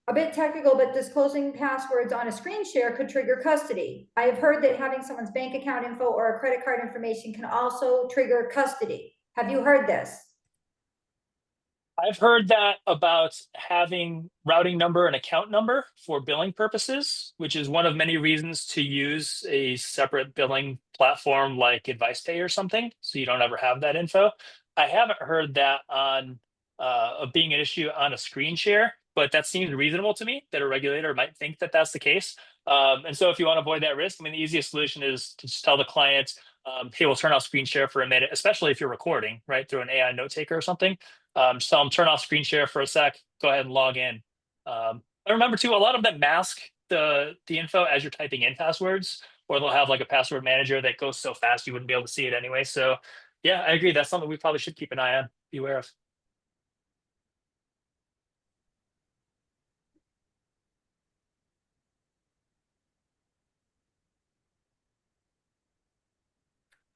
Speaker 1: A bit technical, but disclosing passwords on a screen share could trigger custody. I have heard that having someone's bank account info or a credit card information can also trigger custody. Have you heard this?
Speaker 2: I've heard that about having routing number and account number for billing purposes, which is one of many reasons to use a separate billing platform like AdvicePay or something, so you don't ever have that info. I haven't heard that on being an issue on a screen share, but that seems reasonable to me that a regulator might think that that's the case. And so if you want to avoid that risk, I mean, the easiest solution is to just tell the client, hey, we'll turn off screen share for a minute, especially if you're recording, right, through an AI note taker or something. Just tell them turn off screen share for a sec, go ahead and log in. And remember too, a lot of them mask the info as you're typing in passwords, or they'll have like a password manager that goes so fast you wouldn't be able to see it anyway. So yeah, I agree. That's something we probably should keep an eye on, be aware of.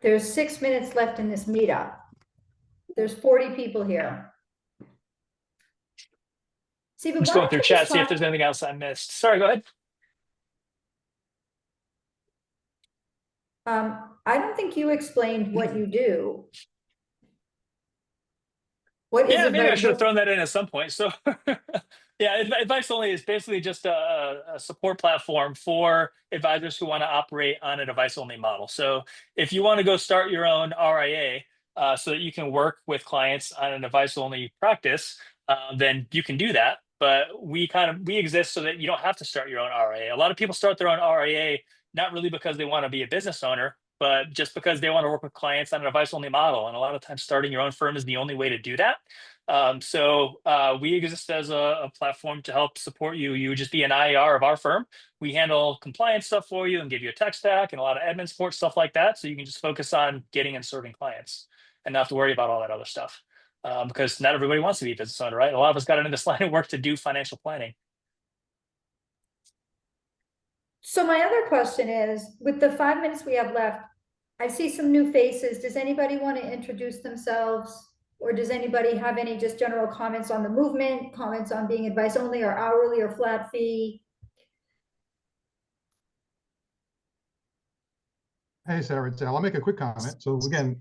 Speaker 1: There's 6 minutes left in this meetup. There's 40 people here.
Speaker 2: I'm just going through chat, see if there's anything else I missed. Sorry, go ahead.
Speaker 1: I don't think you explained what you do. What is
Speaker 2: Yeah, maybe I
Speaker 1: advice?
Speaker 2: should have thrown that in at some point. So yeah, Advice Only is basically just a support platform for advisors who want to operate on an advice only model. So if you want to go start your own RIA so that you can work with clients on an advice only practice, then you can do that. but we exist so that you don't have to start your own RIA. A lot of people start their own RIA not really because they want to be a business owner, but just because they want to work with clients on an advice only model. And a lot of times starting your own firm is the only way to do that. We exist as a platform to help support you. You would just be an IR of our firm. We handle compliance stuff for you and give you a tech stack and a lot of admin support, stuff like that. So you can just focus on getting and serving clients and not have to worry about all that other stuff. Because not everybody wants to be a business owner, right? A lot of us got into this line of work to do financial planning.
Speaker 1: So my other question is, with the 5 minutes we have left, I see some new faces. Does anybody want to introduce themselves? Or does anybody have any just general comments on the movement, comments on being advice only or hourly or flat fee?
Speaker 7: Hey, Sarah, it's Al. I'll make a quick comment. So again,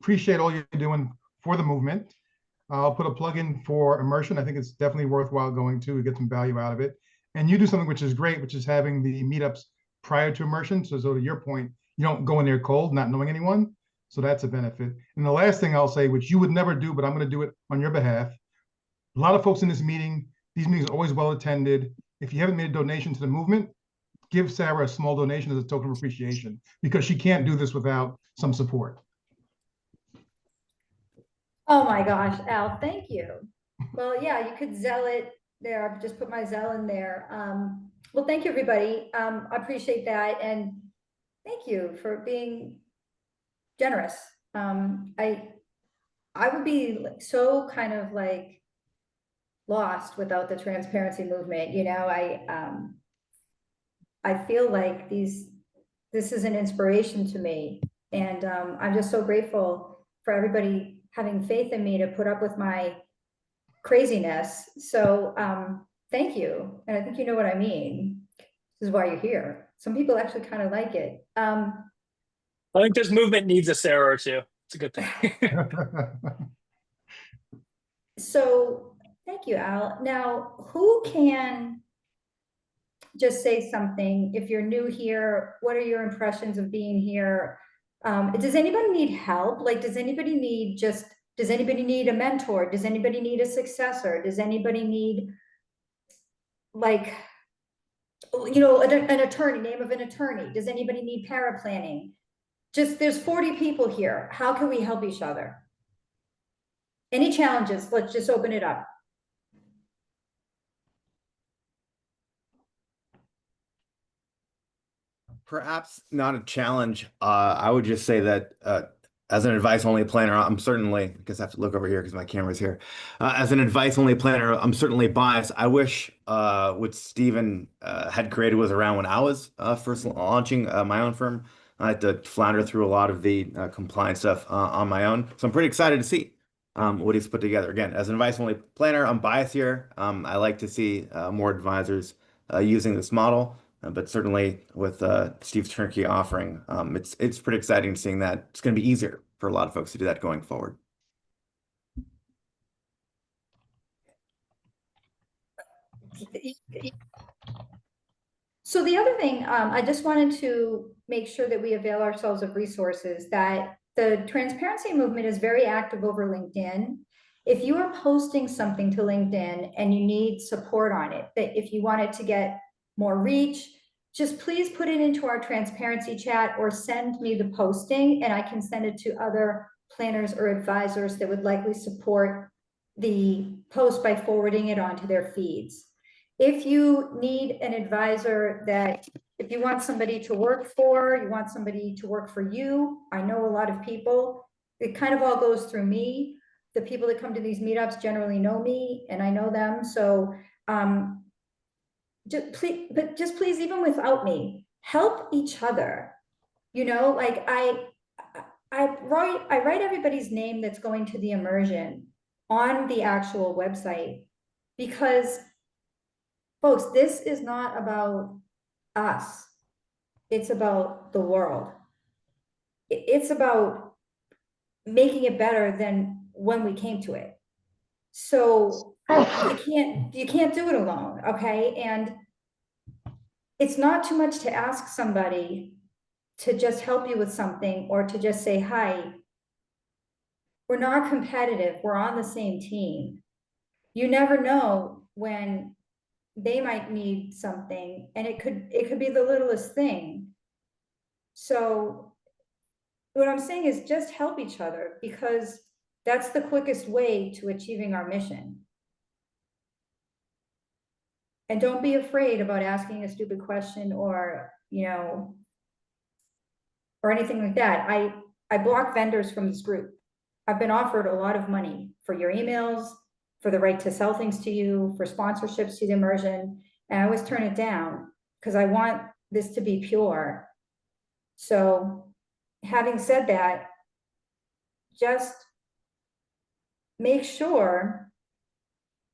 Speaker 7: appreciate all you're doing for the movement. I'll put a plug in for immersion. I think it's definitely worthwhile going to get some value out of it. And you do something which is great, which is having the meetups prior to immersion. So to your point, you don't go in there cold, not knowing anyone. So that's a benefit. And the last thing I'll say, which you would never do, but I'm going to do it on your behalf. A lot of folks in this meeting, these meetings are always well attended. If you haven't made a donation to the movement, give Sarah a small donation as a token of appreciation, because she can't do this without some support.
Speaker 1: Oh my gosh, Al, thank you. Well, yeah, you could Zelle it there. I've just put my Zelle in there. Well, thank you, everybody. I appreciate that. And thank you for being generous. I would be so kind of like lost without the transparency movement. You know, I feel like this is an inspiration to me. And I'm just so grateful for everybody having faith in me to put up with my craziness. So thank you. And I think you know what I mean. This is why you're here. Some people actually kind of like it.
Speaker 2: I think this movement needs a Sarah or two. It's a good thing.
Speaker 1: So thank you, Al. Now, who can just say something? If you're new here, what are your impressions of being here? Does anybody need help? Like, does anybody need a mentor? Does anybody need a successor? Does anybody need, like, you know, an attorney, name of an attorney? Does anybody need paraplanning? There's 40 people here. How can we help each other? Any challenges? Let's just open it up.
Speaker 8: Perhaps not a challenge. I would just say that as an advice-only planner, I'm certainly, I guess I have to look over here because my camera's here. As an advice-only planner, I'm certainly biased. I wish what Stephen had created was around when I was first launching my own firm. I had to flounder through a lot of the compliance stuff on my own. So I'm pretty excited to see what he's put together. Again, as an advice-only planner, I'm biased here. I like to see more advisors using this model. But certainly with Steve's turnkey offering, it's pretty exciting seeing that it's going to be easier for a lot of folks to do that going forward.
Speaker 1: So the other thing, I just wanted to make sure that we avail ourselves of resources, that the transparency movement is very active over LinkedIn. If you are posting something to LinkedIn and you need support on it, that if you want it to get more reach, just please put it into our transparency chat or send me the posting and I can send it to other planners or advisors that would likely support the post by forwarding it onto their feeds. If you need an advisor if you want somebody to work for, you want somebody to work for you, I know a lot of people, it kind of all goes through me. The people that come to these meetups generally know me and I know them. So just please, even without me, help each other. You know, like I write everybody's name that's going to the immersion on the actual website, because folks, this is not about us. It's about the world. It's about making it better than when we came to it. So you can't do it alone, okay? And it's not too much to ask somebody to just help you with something or to just say, hi, we're not competitive, we're on the same team. You never know when they might need something, and it could be the littlest thing. So what I'm saying is just help each other, because that's the quickest way to achieving our mission. And don't be afraid about asking a stupid question or, or anything like that. I block vendors from this group. I've been offered a lot of money for your emails, for the right to sell things to you, for sponsorships to the immersion, and I always turn it down because I want this to be pure. So having said that, just make sure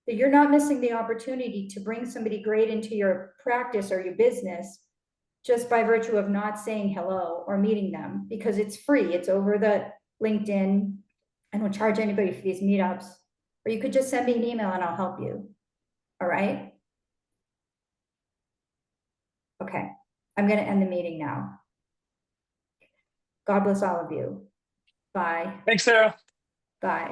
Speaker 1: that you're not missing the opportunity to bring somebody great into your practice or your business just by virtue of not saying hello or meeting them, because it's free. It's over the LinkedIn. I don't charge anybody for these meetups, or you could just send me an email and I'll help you. All right. Okay. I'm going to end the meeting now. God bless all of you. Bye.
Speaker 2: Thanks, Sarah.
Speaker 1: Bye.